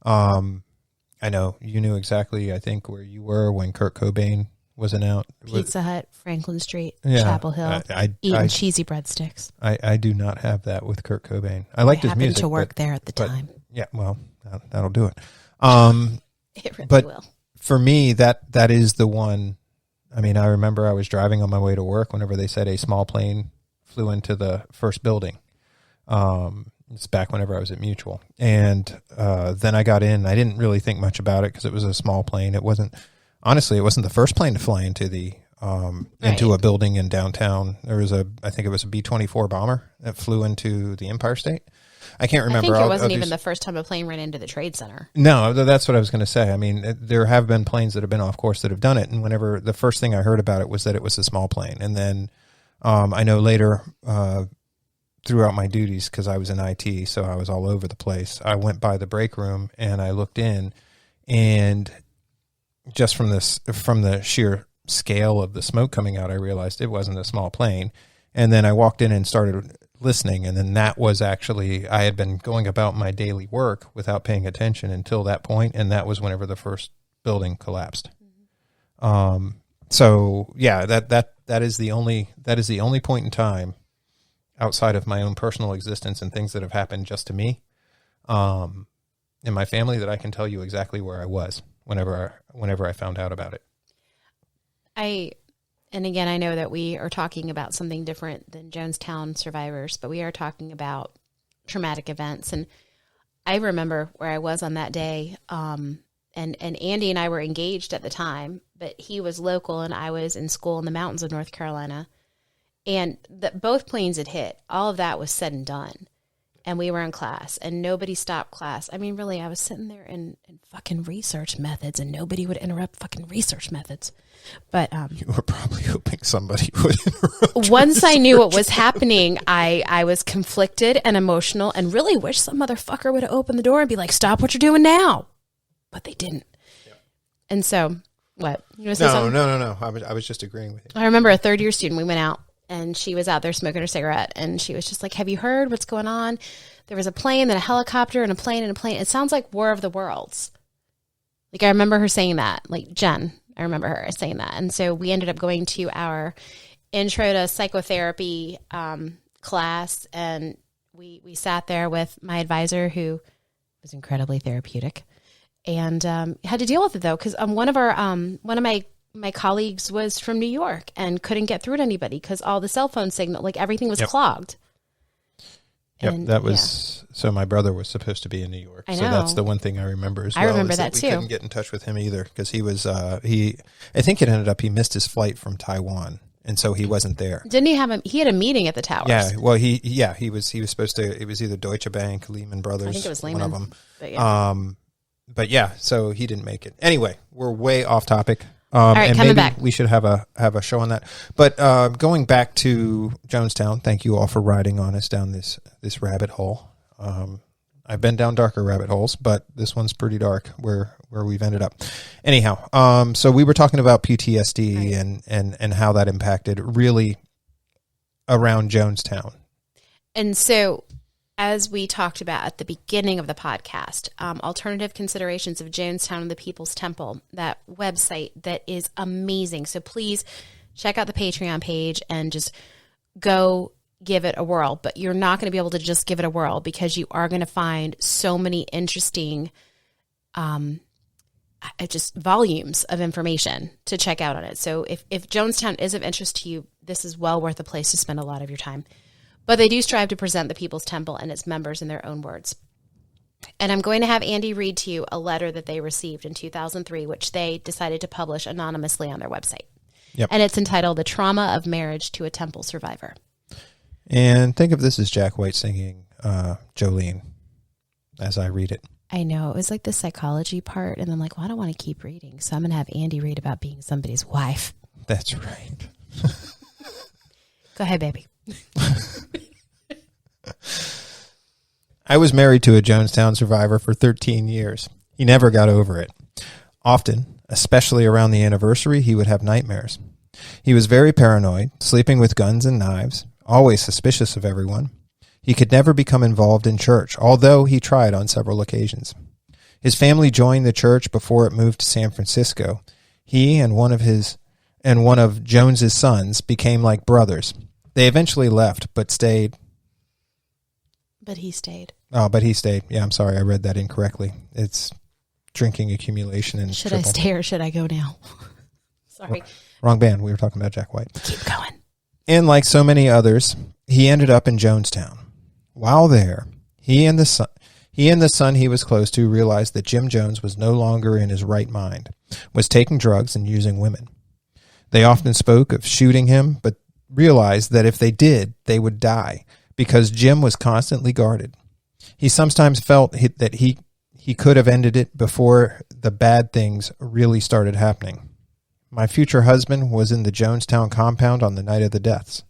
I know you knew exactly, I think, where you were when Kurt Cobain was announced. Pizza Hut, Franklin Street, Chapel Hill, eating cheesy breadsticks. I do not have that with Kurt Cobain. I liked his music. I happened to work there at the time. Yeah, well, that'll do it. It really will. For me, that is the one. I remember I was driving on my way to work whenever they said a small plane flew into the first building. It's back whenever I was at Mutual. And then I got in. I didn't really think much about it because it was a small plane. It wasn't the first plane to fly into into a building in downtown. There was I think it was a B-24 bomber that flew into the Empire State. I can't remember. I think it wasn't even the first time a plane ran into the Trade Center. No, that's what I was going to say. There have been planes that have been off course that have done it. And whenever the first thing I heard about it was that it was a small plane. And then I know later throughout my duties, because I was in IT, so I was all over the place, I went by the break room and I looked in, and just from the sheer scale of the smoke coming out, I realized it wasn't a small plane. And then I walked in and started listening, and then that was actually, I had been going about my daily work without paying attention until that point, and that was whenever the first building collapsed. Mm-hmm. So yeah, that is the only point in time outside of my own personal existence and things that have happened just to me, in my family, that I can tell you exactly where I was whenever I found out about it. And again, I know that we are talking about something different than Jonestown Survivors, but we are talking about traumatic events. And I remember where I was on that day. And Andy and I were engaged at the time, but he was local and I was in school in the mountains of North Carolina. And both planes had hit. All of that was said and done. And we were in class and nobody stopped class. Really, I was sitting there in fucking research methods and nobody would interrupt fucking research methods. But you were probably hoping somebody would interrupt. Once I knew what was happening, I was conflicted and emotional and really wish some motherfucker would have opened the door and be like, stop what you're doing now. But they didn't. Yeah. And so, what? You want to say something? No. I was just agreeing with you. I remember a third-year student, we went out. And she was out there smoking her cigarette. And she was just like, have you heard what's going on? There was a plane, then a helicopter, and a plane, and a plane. It sounds like War of the Worlds. I remember her saying that. Jenn, I remember her saying that. And so we ended up going to our intro to psychotherapy class. And we sat there with my advisor, who was incredibly therapeutic. And had to deal with it, though, because one of my my colleagues was from New York and couldn't get through to anybody because all the cell phone signal, like everything was clogged. Yep, And, that was so. My brother was supposed to be in New York, I so know. that's the one thing I remember as well. I remember that we too. couldn't get in touch with him either because he was I think it ended up he missed his flight from Taiwan, and so he wasn't there. Didn't he have he had a meeting at the towers? Yeah, well, he was supposed to. It was either Deutsche Bank, Lehman Brothers. I think it was one Lehman. of them. But yeah, so he didn't make it. Anyway, we're way off topic. All right, and coming maybe back. we should have a show on that. But going back to Jonestown, thank you all for riding on us down this rabbit hole. I've been down darker rabbit holes, but this one's pretty dark where we've ended up. Anyhow, so we were talking about PTSD and how that impacted really around Jonestown. And so, as we talked about at the beginning of the podcast, Alternative Considerations of Jonestown and the People's Temple, that website that is amazing. So please check out the Patreon page and just go give it a whirl. But you're not going to be able to just give it a whirl because you are going to find so many interesting just volumes of information to check out on it. So if Jonestown is of interest to you, this is well worth a place to spend a lot of your time. But they do strive to present the People's Temple and its members in their own words. And I'm going to have Andy read to you a letter that they received in 2003, which they decided to publish anonymously on their website. Yep. And it's entitled The Trauma of Marriage to a Temple Survivor. And think of this as Jack White singing Jolene as I read it. I know. It was like the psychology part. And I'm like, well, I don't want to keep reading. So I'm going to have Andy read about being somebody's wife. That's right. Go ahead, baby. I was married to a Jonestown survivor for 13 years. He never got over it. Often, especially around the anniversary, he would have nightmares. He was very paranoid, sleeping with guns and knives, always suspicious of everyone. He could never become involved in church, although he tried on several occasions. His family joined the church before it moved to San Francisco. He and one of Jones's sons became like brothers. They eventually left, but stayed. But he stayed. Oh, but he stayed. Yeah, I'm sorry. I read that incorrectly. It's drinking accumulation and Should Trippel. I stay or should I go now? Sorry. Wrong band. We were talking about Jack White. Keep going. And like so many others, he ended up in Jonestown. While there, he and the son he was close to realized that Jim Jones was no longer in his right mind, was taking drugs and using women. They often spoke of shooting him, but realized that if they did, they would die because Jim was constantly guarded. He sometimes felt that he could have ended it before the bad things really started happening. My future husband was in the Jonestown compound on the night of the deaths.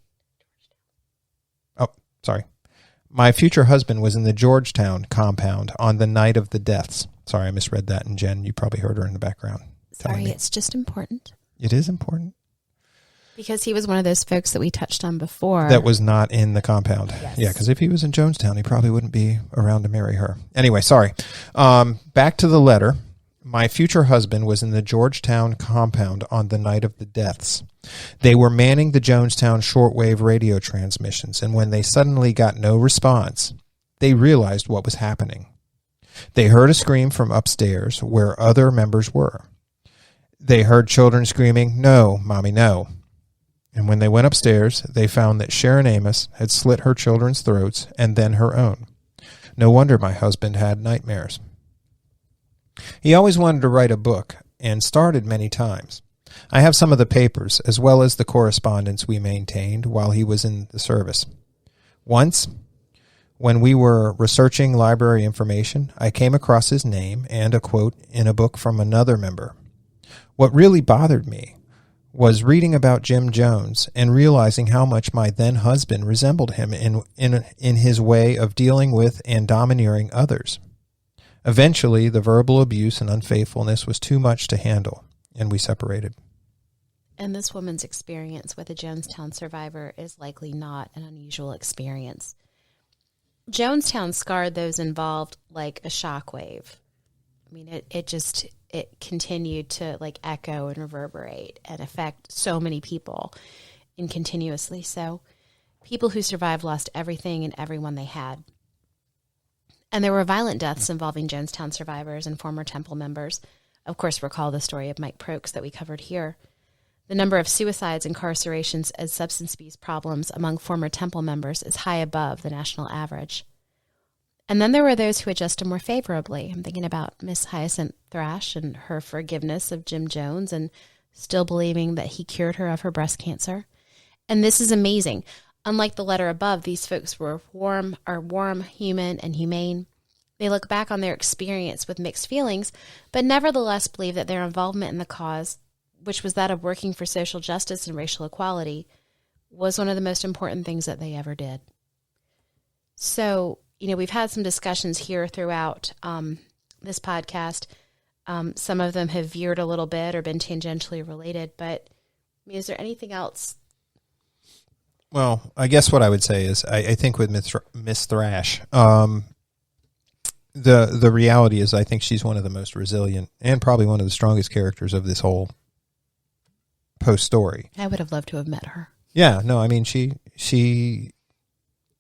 Oh, sorry. My future husband was in the Georgetown compound on the night of the deaths. Sorry, I misread that. And Jen, you probably heard her in the background. Sorry, it's just important. It is important. Because he was one of those folks that we touched on before. That was not in the compound. Yes. Yeah, because if he was in Jonestown, he probably wouldn't be around to marry her. Anyway, sorry. Back to the letter. My future husband was in the Georgetown compound on the night of the deaths. They were manning the Jonestown shortwave radio transmissions, and when they suddenly got no response, they realized what was happening. They heard a scream from upstairs where other members were. They heard children screaming, "No, Mommy, no." And when they went upstairs, they found that Sharon Amos had slit her children's throats and then her own. No wonder my husband had nightmares. He always wanted to write a book and started many times. I have some of the papers as well as the correspondence we maintained while he was in the service. Once, when we were researching library information, I came across his name and a quote in a book from another member. What really bothered me was reading about Jim Jones and realizing how much my then husband resembled him in his way of dealing with and domineering others. Eventually, the verbal abuse and unfaithfulness was too much to handle, and we separated. And this woman's experience with a Jonestown survivor is likely not an unusual experience. Jonestown scarred those involved like a shockwave. I mean, it continued to like echo and reverberate and affect so many people and continuously. So people who survived lost everything and everyone they had. And there were violent deaths involving Jonestown survivors and former temple members. Of course, recall the story of Mike Prokes that we covered here. The number of suicides, incarcerations, and substance abuse problems among former Temple members is high above the national average. And then there were those who adjusted more favorably. I'm thinking about Miss Hyacinth Thrash and her forgiveness of Jim Jones and still believing that he cured her of her breast cancer. And this is amazing. Unlike the letter above, these folks were warm, human, and humane. They look back on their experience with mixed feelings, but nevertheless believe that their involvement in the cause, which was that of working for social justice and racial equality, was one of the most important things that they ever did. So, we've had some discussions here throughout this podcast. Some of them have veered a little bit or been tangentially related, but is there anything else? Well, I guess what I would say is I think with Miss Thrash, the reality is I think she's one of the most resilient and probably one of the strongest characters of this whole post story. I would have loved to have met her. Yeah, no, I mean, she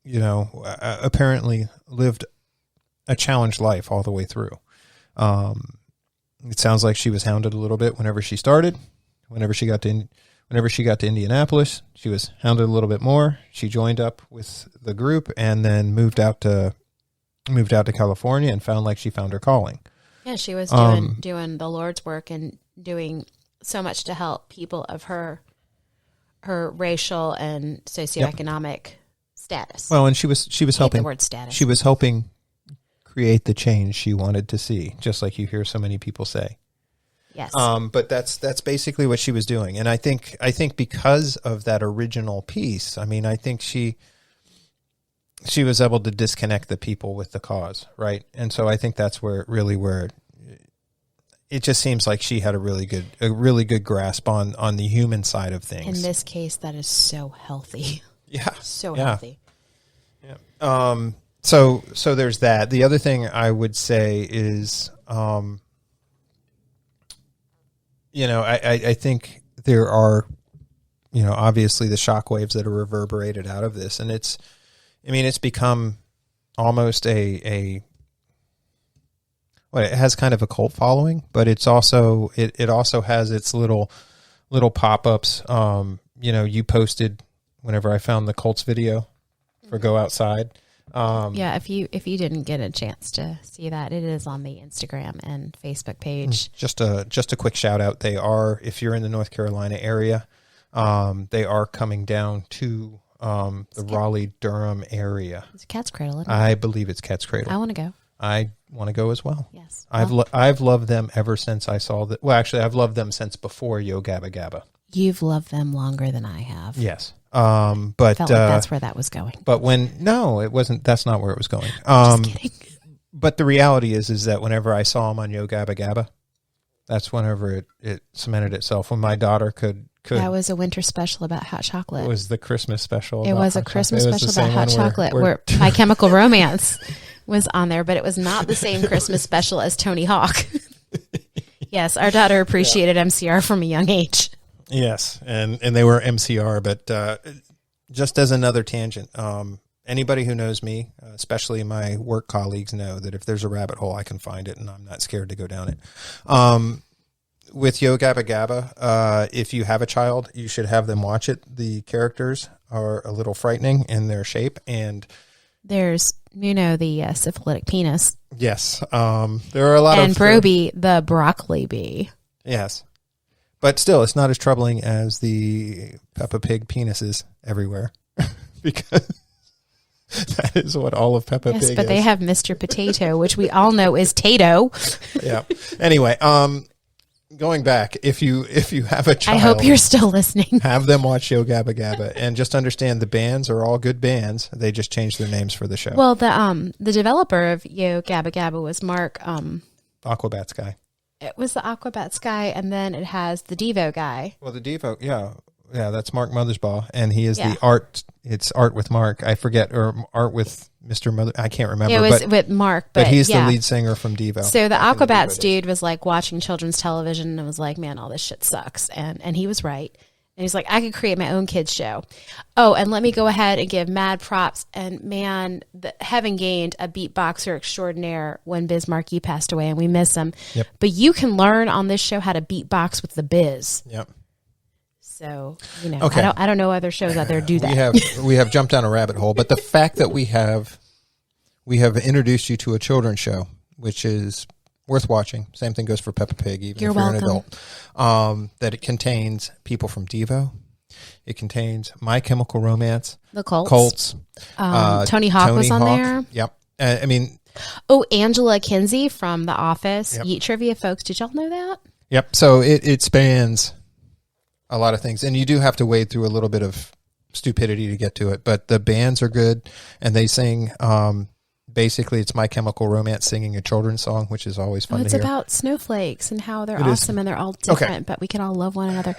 apparently lived a challenged life all the way through. It sounds like she was hounded a little bit whenever she started. Whenever she got to Indianapolis, she was hounded a little bit more. She joined up with the group and then moved out to California and found she found her calling. Yeah, she was doing the Lord's work and doing so much to help people of her racial and socioeconomic status. Well, and she was helping. The word status. She was helping create the change she wanted to see, just like you hear so many people say. Yes. But that's basically what she was doing, and I think because of that original piece, I mean, I think she was able to disconnect the people with the cause, right? And so I think that's where it just seems like she had a really good grasp on the human side of things. In this case, that is so healthy. Yeah. So healthy. Yeah. So there's that. The other thing I would say is, I think there are, obviously the shockwaves that are reverberated out of this, and it's become almost it has kind of a cult following, but it's also, it also has its little pop-ups. You posted whenever I found the Colts video for Go Outside. Yeah, if you didn't get a chance to see that, it is on the Instagram and Facebook page. Just a quick shout out. They are, if you're in the North Carolina area, they are coming down to the Raleigh-Durham area. It's Cat's Cradle, isn't it? I believe it's Cat's Cradle. I want to go. I want to go as well. Yes. I've loved them ever since I saw that. Well, actually, I've loved them since before Yo Gabba Gabba. You've loved them longer than I have. Yes. But felt like that's where that was going. But no, it wasn't. That's not where it was going. Just kidding. But the reality is that whenever I saw them on Yo Gabba Gabba, that's whenever it cemented itself. When my daughter could. That was a winter special about hot chocolate. It was the Christmas special. It was a Christmas special about hot chocolate where My Chemical Romance was on there, but it was not the same Christmas special as Tony Hawk. Yes, our daughter appreciated MCR from a young age. Yes, and they were MCR, but just as another tangent, anybody who knows me, especially my work colleagues, know that if there's a rabbit hole, I can find it, and I'm not scared to go down it. With Yo Gabba Gabba, if you have a child, you should have them watch it. The characters are a little frightening in their shape, and there's the syphilitic penis. Yes, there are a lot and Broby, the broccoli bee. Yes. But still, it's not as troubling as the Peppa Pig penises everywhere, because that is what all of Peppa Pig is. Yes, but they have Mr. Potato, which we all know is Tato. Yeah. Anyway, going back, if you have a child, I hope you're still listening. Have them watch Yo Gabba Gabba, and just understand the bands are all good bands. They just changed their names for the show. Well, the developer of Yo Gabba Gabba was Mark Aquabats guy. It was the Aquabats guy, and then it has the Devo guy. Well, the Devo, yeah, that's Mark Mothersbaugh, and he is the art. It's art with Mark. I forget, or art with Mr. Mother. I can't remember. It was with Mark, but he's the lead singer from Devo. So the Aquabats dude was watching children's television and was like, "Man, all this shit sucks," and he was right. And he's like, I could create my own kids show. Oh, and let me go ahead and give mad props. And man, having gained a beatboxer extraordinaire when Biz Markie passed away, and we miss him. Yep. But you can learn on this show how to beatbox with the Biz. Yep. So, you know, Okay. I don't know other shows out there do that. We have jumped down a rabbit hole, but the fact that we have introduced you to a children's show, which is worth watching. Same thing goes for Peppa Pig, even You're if you're an welcome. adult. That it contains people from Devo. It contains My Chemical Romance, The Colts. Tony Hawk was on there. Yep. I mean, Oh, Angela Kinsey from The Office. Yep. Yeet Trivia folks. Did y'all know that? yep. So it spans a lot of things, and you do have to wade through a little bit of stupidity to get to it. But the bands are good, and they sing. Basically, it's My Chemical Romance singing a children's song, which is always fun It's to hear. about snowflakes and how they're It is. awesome and they're all different, but we can all love one another.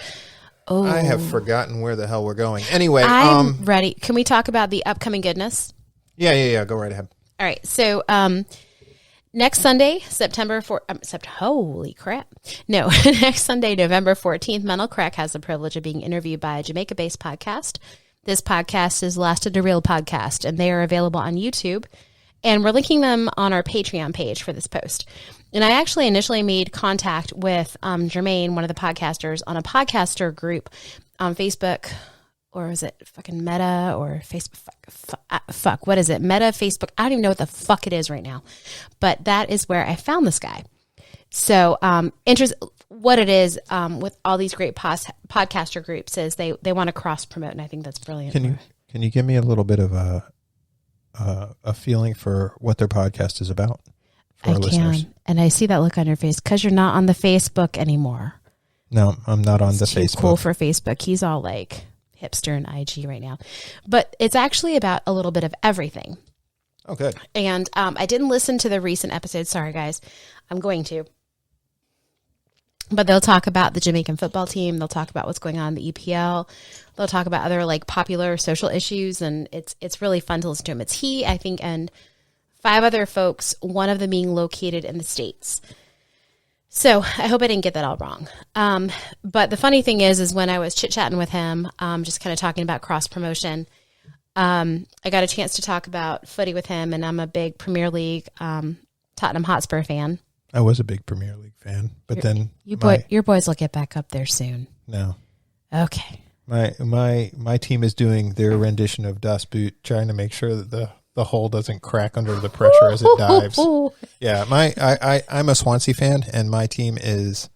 Oh, I have forgotten where the hell we're going. Anyway, I'm ready. Can we talk about the upcoming goodness? yeah. Go right ahead. All right. So next Sunday, September 4th, holy crap. No, next Sunday, November 14th, Mental Crack has the privilege of being interviewed by a Jamaica-based podcast. This podcast is Lasted a Real Podcast, and they are available on YouTube. And we're linking them on our Patreon page for this post. And I actually initially made contact with Jermaine, one of the podcasters, on a podcaster group on Facebook, or is it fucking Meta or Facebook? Fuck, what is it? Meta, Facebook? I don't even know what the fuck it is right now. But that is where I found this guy. So what it is with all these great podcaster groups is they want to cross promote, and I think that's brilliant. Can you give me a little bit of a feeling for what their podcast is about for our listeners? And I see that look on your face because you're not on the Facebook anymore. No, I'm not on the Too Facebook. cool for Facebook. He's all like hipster and IG right now, but it's actually about a little bit of everything. Oh, good. And I didn't listen to the recent episode. Sorry, guys. I'm going to. But they'll talk about the Jamaican football team. They'll talk about what's going on in the EPL. They'll talk about other like popular social issues, and it's really fun to listen to him. It's he, I think, and 5 other folks, one of them being located in the States. So I hope I didn't get that all wrong. But the funny thing is when I was chit-chatting with him, just kind of talking about cross-promotion, I got a chance to talk about footy with him, and I'm a big Premier League Tottenham Hotspur fan. I was a big Premier League fan, but then Your boys will get back up there soon. No. Okay. My team is doing their rendition of Das Boot, trying to make sure that the hull doesn't crack under the pressure as it dives. Yeah, I'm a Swansea fan, and my team is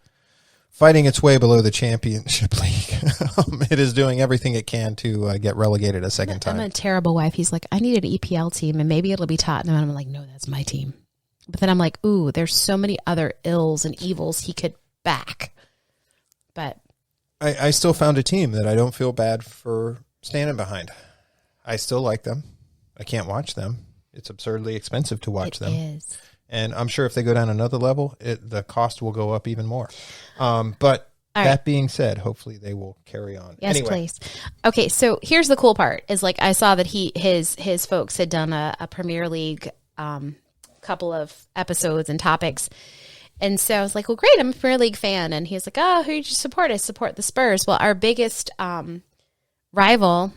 fighting its way below the Championship League. It is doing everything it can to get relegated a second time. I'm a terrible wife. He's like, I need an EPL team, and maybe it'll be Tottenham. And I'm like, no, that's my team. But then I'm like, ooh, there's so many other ills and evils he could back. But I still found a team that I don't feel bad for standing behind. I still like them. I can't watch them. It's absurdly expensive to watch them. It is. And I'm sure if they go down another level, the cost will go up even more. But that being said, hopefully they will carry on. Yes, anyway. please. Okay, so here's the cool part. Is like I saw that his folks had done a Premier League couple of episodes and topics. And so I was like, well, great, I'm a Premier League fan. And he was like, oh, who did you support? I support the Spurs. Well, our biggest rival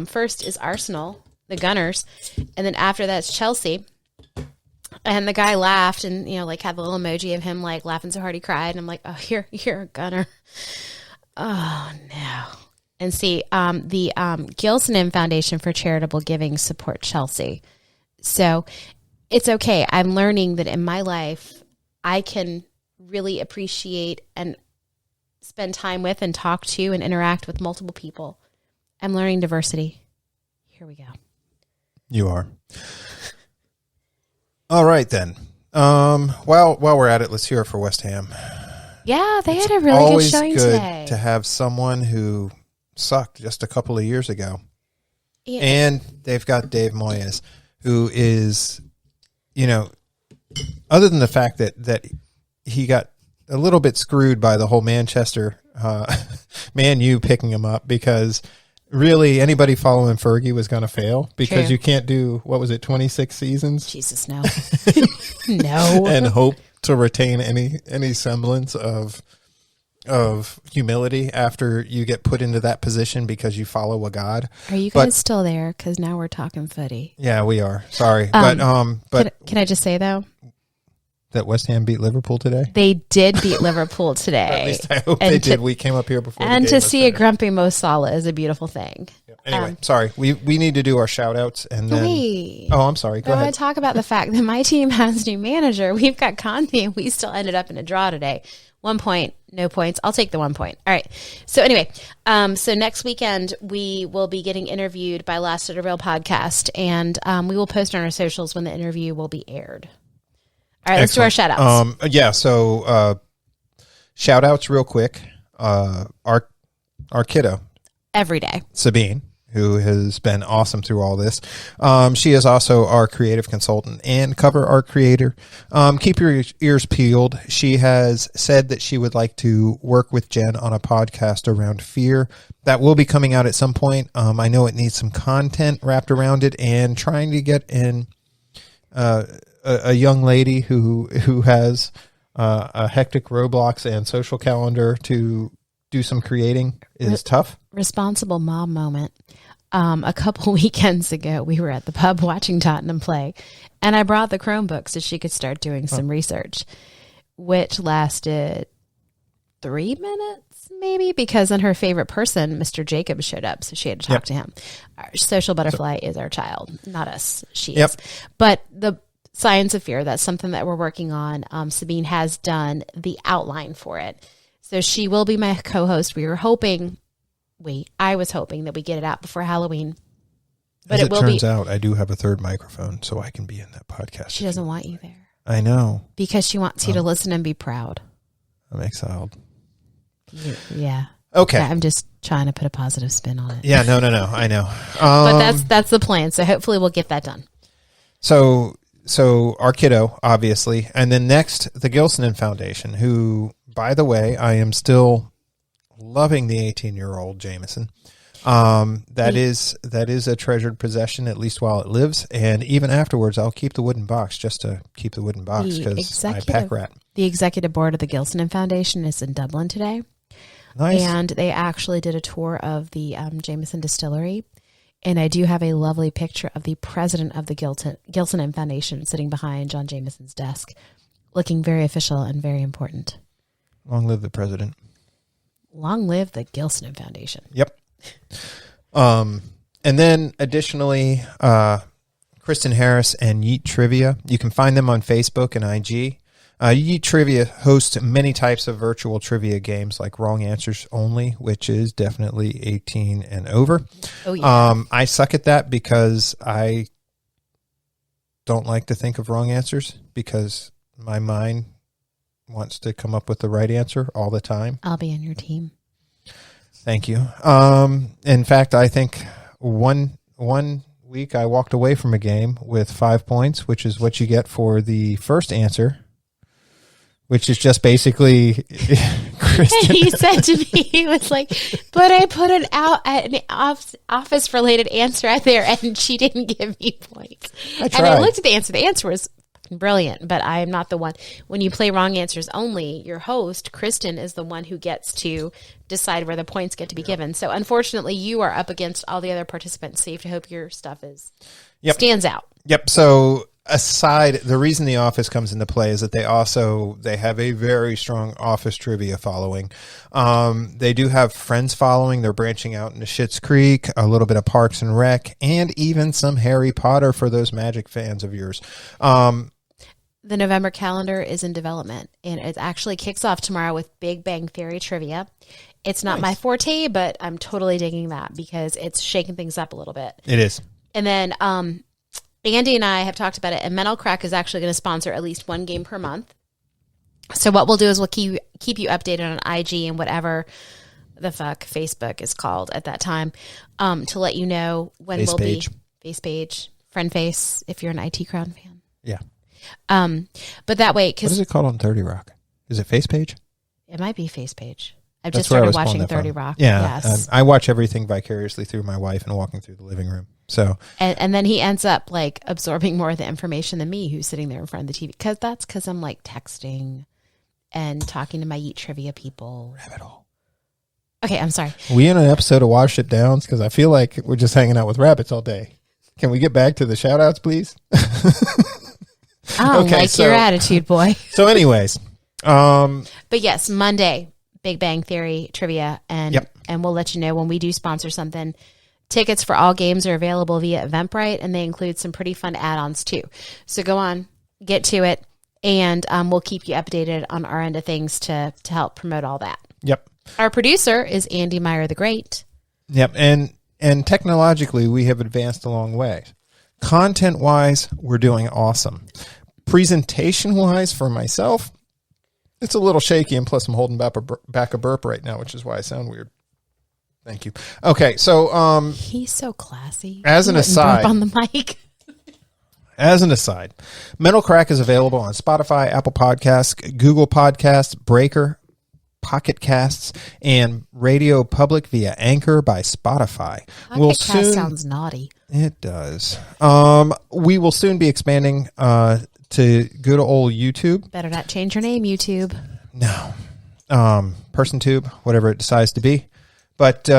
first is Arsenal, the Gunners. And then after that's Chelsea. And the guy laughed and, like had the little emoji of him like laughing so hard he cried. And I'm like, oh, you're a Gunner. Oh, no. And see, the Gilson Foundation for Charitable Giving support Chelsea. So it's okay. I'm learning that in my life, I can really appreciate and spend time with and talk to and interact with multiple people. I'm learning diversity. Here we go. You are. All right, then. While we're at it, let's hear it for West Ham. Yeah, they had a really good showing today. today. Always good to have someone who sucked just a couple of years ago. Yeah. And they've got Dave Moyes, who is, other than the fact that he got a little bit screwed by the whole Manchester Man U picking him up, because really anybody following Fergie was going to fail, because True. you can't do, 26 seasons? Jesus, no. No. And hope to retain any semblance of humility after you get put into that position because you follow a god. Are you guys still there? Because now we're talking footy. Yeah, we are. Sorry. But can I just say, though? that West Ham beat Liverpool today? They did beat Liverpool today. Or at least I hope they did. We came up here before. And the game to see a grumpy Mo Salah is a beautiful thing. Anyway, sorry. We need to do our shout outs and then. Oh, I'm sorry. Go I ahead. want to talk about the fact that my team has a new manager. We've got Conte and we still ended up in a draw today. 1 point, no points. I'll take the 1 point. All right. So anyway, so next weekend we will be getting interviewed by Last of the Real podcast, and we will post on our socials when the interview will be aired. All right, let's do our shout outs. So shout outs real quick. Our kiddo. Every day. Sabine, who has been awesome through all this. She is also our creative consultant and cover art creator. Keep your ears peeled. She has said that she would like to work with Jenn on a podcast around fear. That will be coming out at some point. I know it needs some content wrapped around it, and trying to get in a young lady who has a hectic Roblox and social calendar to do some creating is tough. Responsible mom moment. A couple weekends ago, we were at the pub watching Tottenham play, and I brought the Chromebook so she could start doing some research, which lasted 3 minutes, maybe, because then her favorite person, Mr. Jacobs, showed up, so she had to talk to him. Our social butterfly is our child, not us. She is. But the Science of Fear, that's something that we're working on. Sabine has done the outline for it. So she will be my co-host. I was hoping that we get it out before Halloween. But As it turns out, I do have a third microphone, so I can be in that podcast. She doesn't want you there. I know. Because she wants you to listen and be proud. I'm exiled. Yeah. Okay. Yeah, I'm just trying to put a positive spin on it. Yeah, no. I know. But that's the plan. So hopefully we'll get that done. So our kiddo, obviously. And then next, the Gilsonan Foundation, who, by the way, I am still loving the 18-year-old Jameson. That is a treasured possession, at least while it lives. And even afterwards, I'll keep the wooden box just to keep the wooden box because I pack rat. The executive board of the Gilsonan Foundation is in Dublin today. Nice. And they actually did a tour of the Jameson distillery. And I do have a lovely picture of the president of the Gilsonan Foundation sitting behind John Jameson's desk, looking very official and very important. Long live the president. Long live the Gilsonan Foundation. Yep. And then additionally, Kristen Harris and Yeet Trivia. You can find them on Facebook and IG. Yeet Trivia hosts many types of virtual trivia games like Wrong Answers Only, which is definitely 18 and over. Oh, yeah. I suck at that because I don't like to think of wrong answers because my mind wants to come up with the right answer all the time. I'll be on your team. Thank you. In fact, I think one week I walked away from a game with 5 points, which is what you get for the first answer, which is just basically Kristen. He said to me, he was like, but I put an office-related answer out there, and she didn't give me points. And I looked at the answer. The answer was brilliant, but I am not the one. When you play Wrong Answers Only, your host, Kristen, is the one who gets to decide where the points get to be given. So unfortunately, you are up against all the other participants, so you have to hope your stuff stands out. Yep. So aside, the reason The Office comes into play is that they have a very strong Office trivia following. They do have Friends following. They're branching out into Schitt's Creek, a little bit of Parks and Rec, and even some Harry Potter for those Magic fans of yours. The November calendar is in development, and it actually kicks off tomorrow with Big Bang Theory trivia. It's not my forte, but I'm totally digging that because it's shaking things up a little bit. It is. And then Andy and I have talked about it, and Mental Crack is actually going to sponsor at least one game per month. So what we'll do is we'll keep you updated on IG and whatever the fuck Facebook is called at that time to let you know when we'll be face page, friend face, if you're an IT Crown fan. Yeah. But that way, because what is it called on 30 Rock? Is it Face Page? It might be Face Page. I've just started watching 30 Rock. Yeah. Yes. I watch everything vicariously through my wife and walking through the living room. So and then he ends up like absorbing more of the information than me, who's sitting there in front of the TV. Because I'm like texting and talking to my Yeet Trivia people. Rabbit hole. Okay, I'm sorry. We in an episode of Wash It Downs because I feel like we're just hanging out with rabbits all day. Can we get back to the shout outs, please? I don't like your attitude, boy. So anyways, but yes, Monday, Big Bang Theory trivia, and we'll let you know when we do sponsor something. Tickets for all games are available via Eventbrite, and they include some pretty fun add-ons too. So go on, get to it, and we'll keep you updated on our end of things to help promote all that. Yep. Our producer is Andy Meyer the Great. Yep, and technologically, we have advanced a long way. Content-wise, we're doing awesome. Presentation-wise, for myself, it's a little shaky, and plus I'm holding back a burp right now, which is why I sound weird. Thank you. Okay, so he's so classy. As an aside, burp on the mic. As an aside, Mental Crack is available on Spotify, Apple Podcasts, Google Podcasts, Breaker, Pocket Casts, and Radio Public via Anchor by Spotify. Pocket Cast sounds naughty. It does. We will soon be expanding to good old YouTube. Better not change your name, YouTube. No. PersonTube, whatever it decides to be. But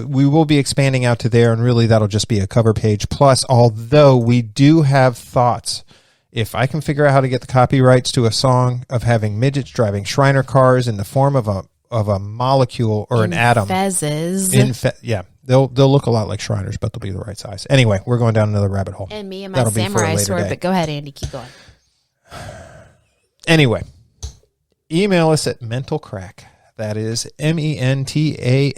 we will be expanding out to there, and really that'll just be a cover page. Plus, although we do have thoughts, if I can figure out how to get the copyrights to a song of having midgets driving Shriner cars in the form of a molecule or an atom. Fezzes. Yeah, they'll look a lot like Shriners, but they'll be the right size. Anyway, we're going down another rabbit hole. And me and my samurai sword, but go ahead, Andy, keep going. Anyway, email us at mentalcrack. That is mentalcraic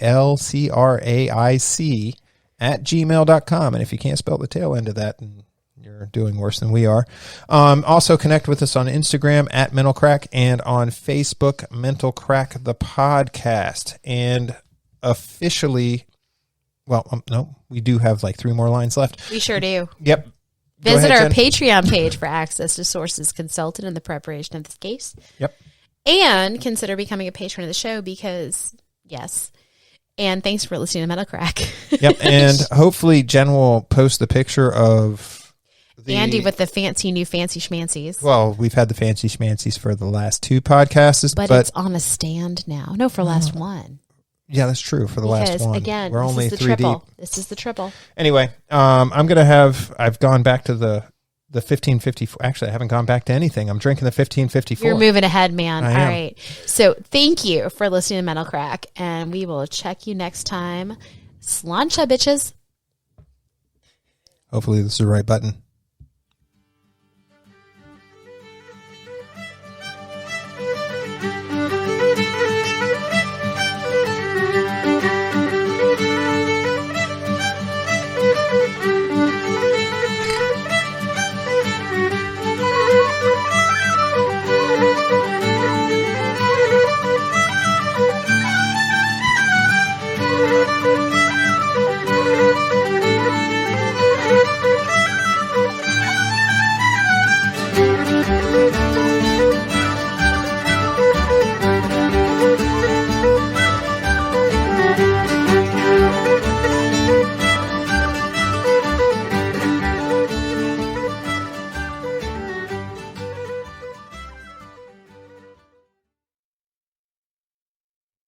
@gmail.com. And if you can't spell the tail end of that, then you're doing worse than we are. Also connect with us on Instagram at Mental Crack and on Facebook, Mental Crack the Podcast. And officially, no, we do have like 3 more lines left. We sure do. Yep. Visit our Patreon page for access to sources consulted in the preparation of this case. Yep. And consider becoming a patron of the show because, yes. And thanks for listening to Mental Crack. Yep. And hopefully Jenn will post the picture of Andy with the fancy new fancy schmancies. Well, we've had the fancy schmancies for the last 2 podcasts. But it's on a stand now. No, for last one. Yeah, that's true. For the last one. Again, we're only 3 Trippel. deep. This is the Trippel. Anyway, I've gone back to the 1554. Actually, I haven't gone back to anything. I'm drinking the 1554. You're moving ahead, man. I All am. right. So thank you for listening to Mental Crack, and we will check you next time. Slancha, bitches. Hopefully this is the right button.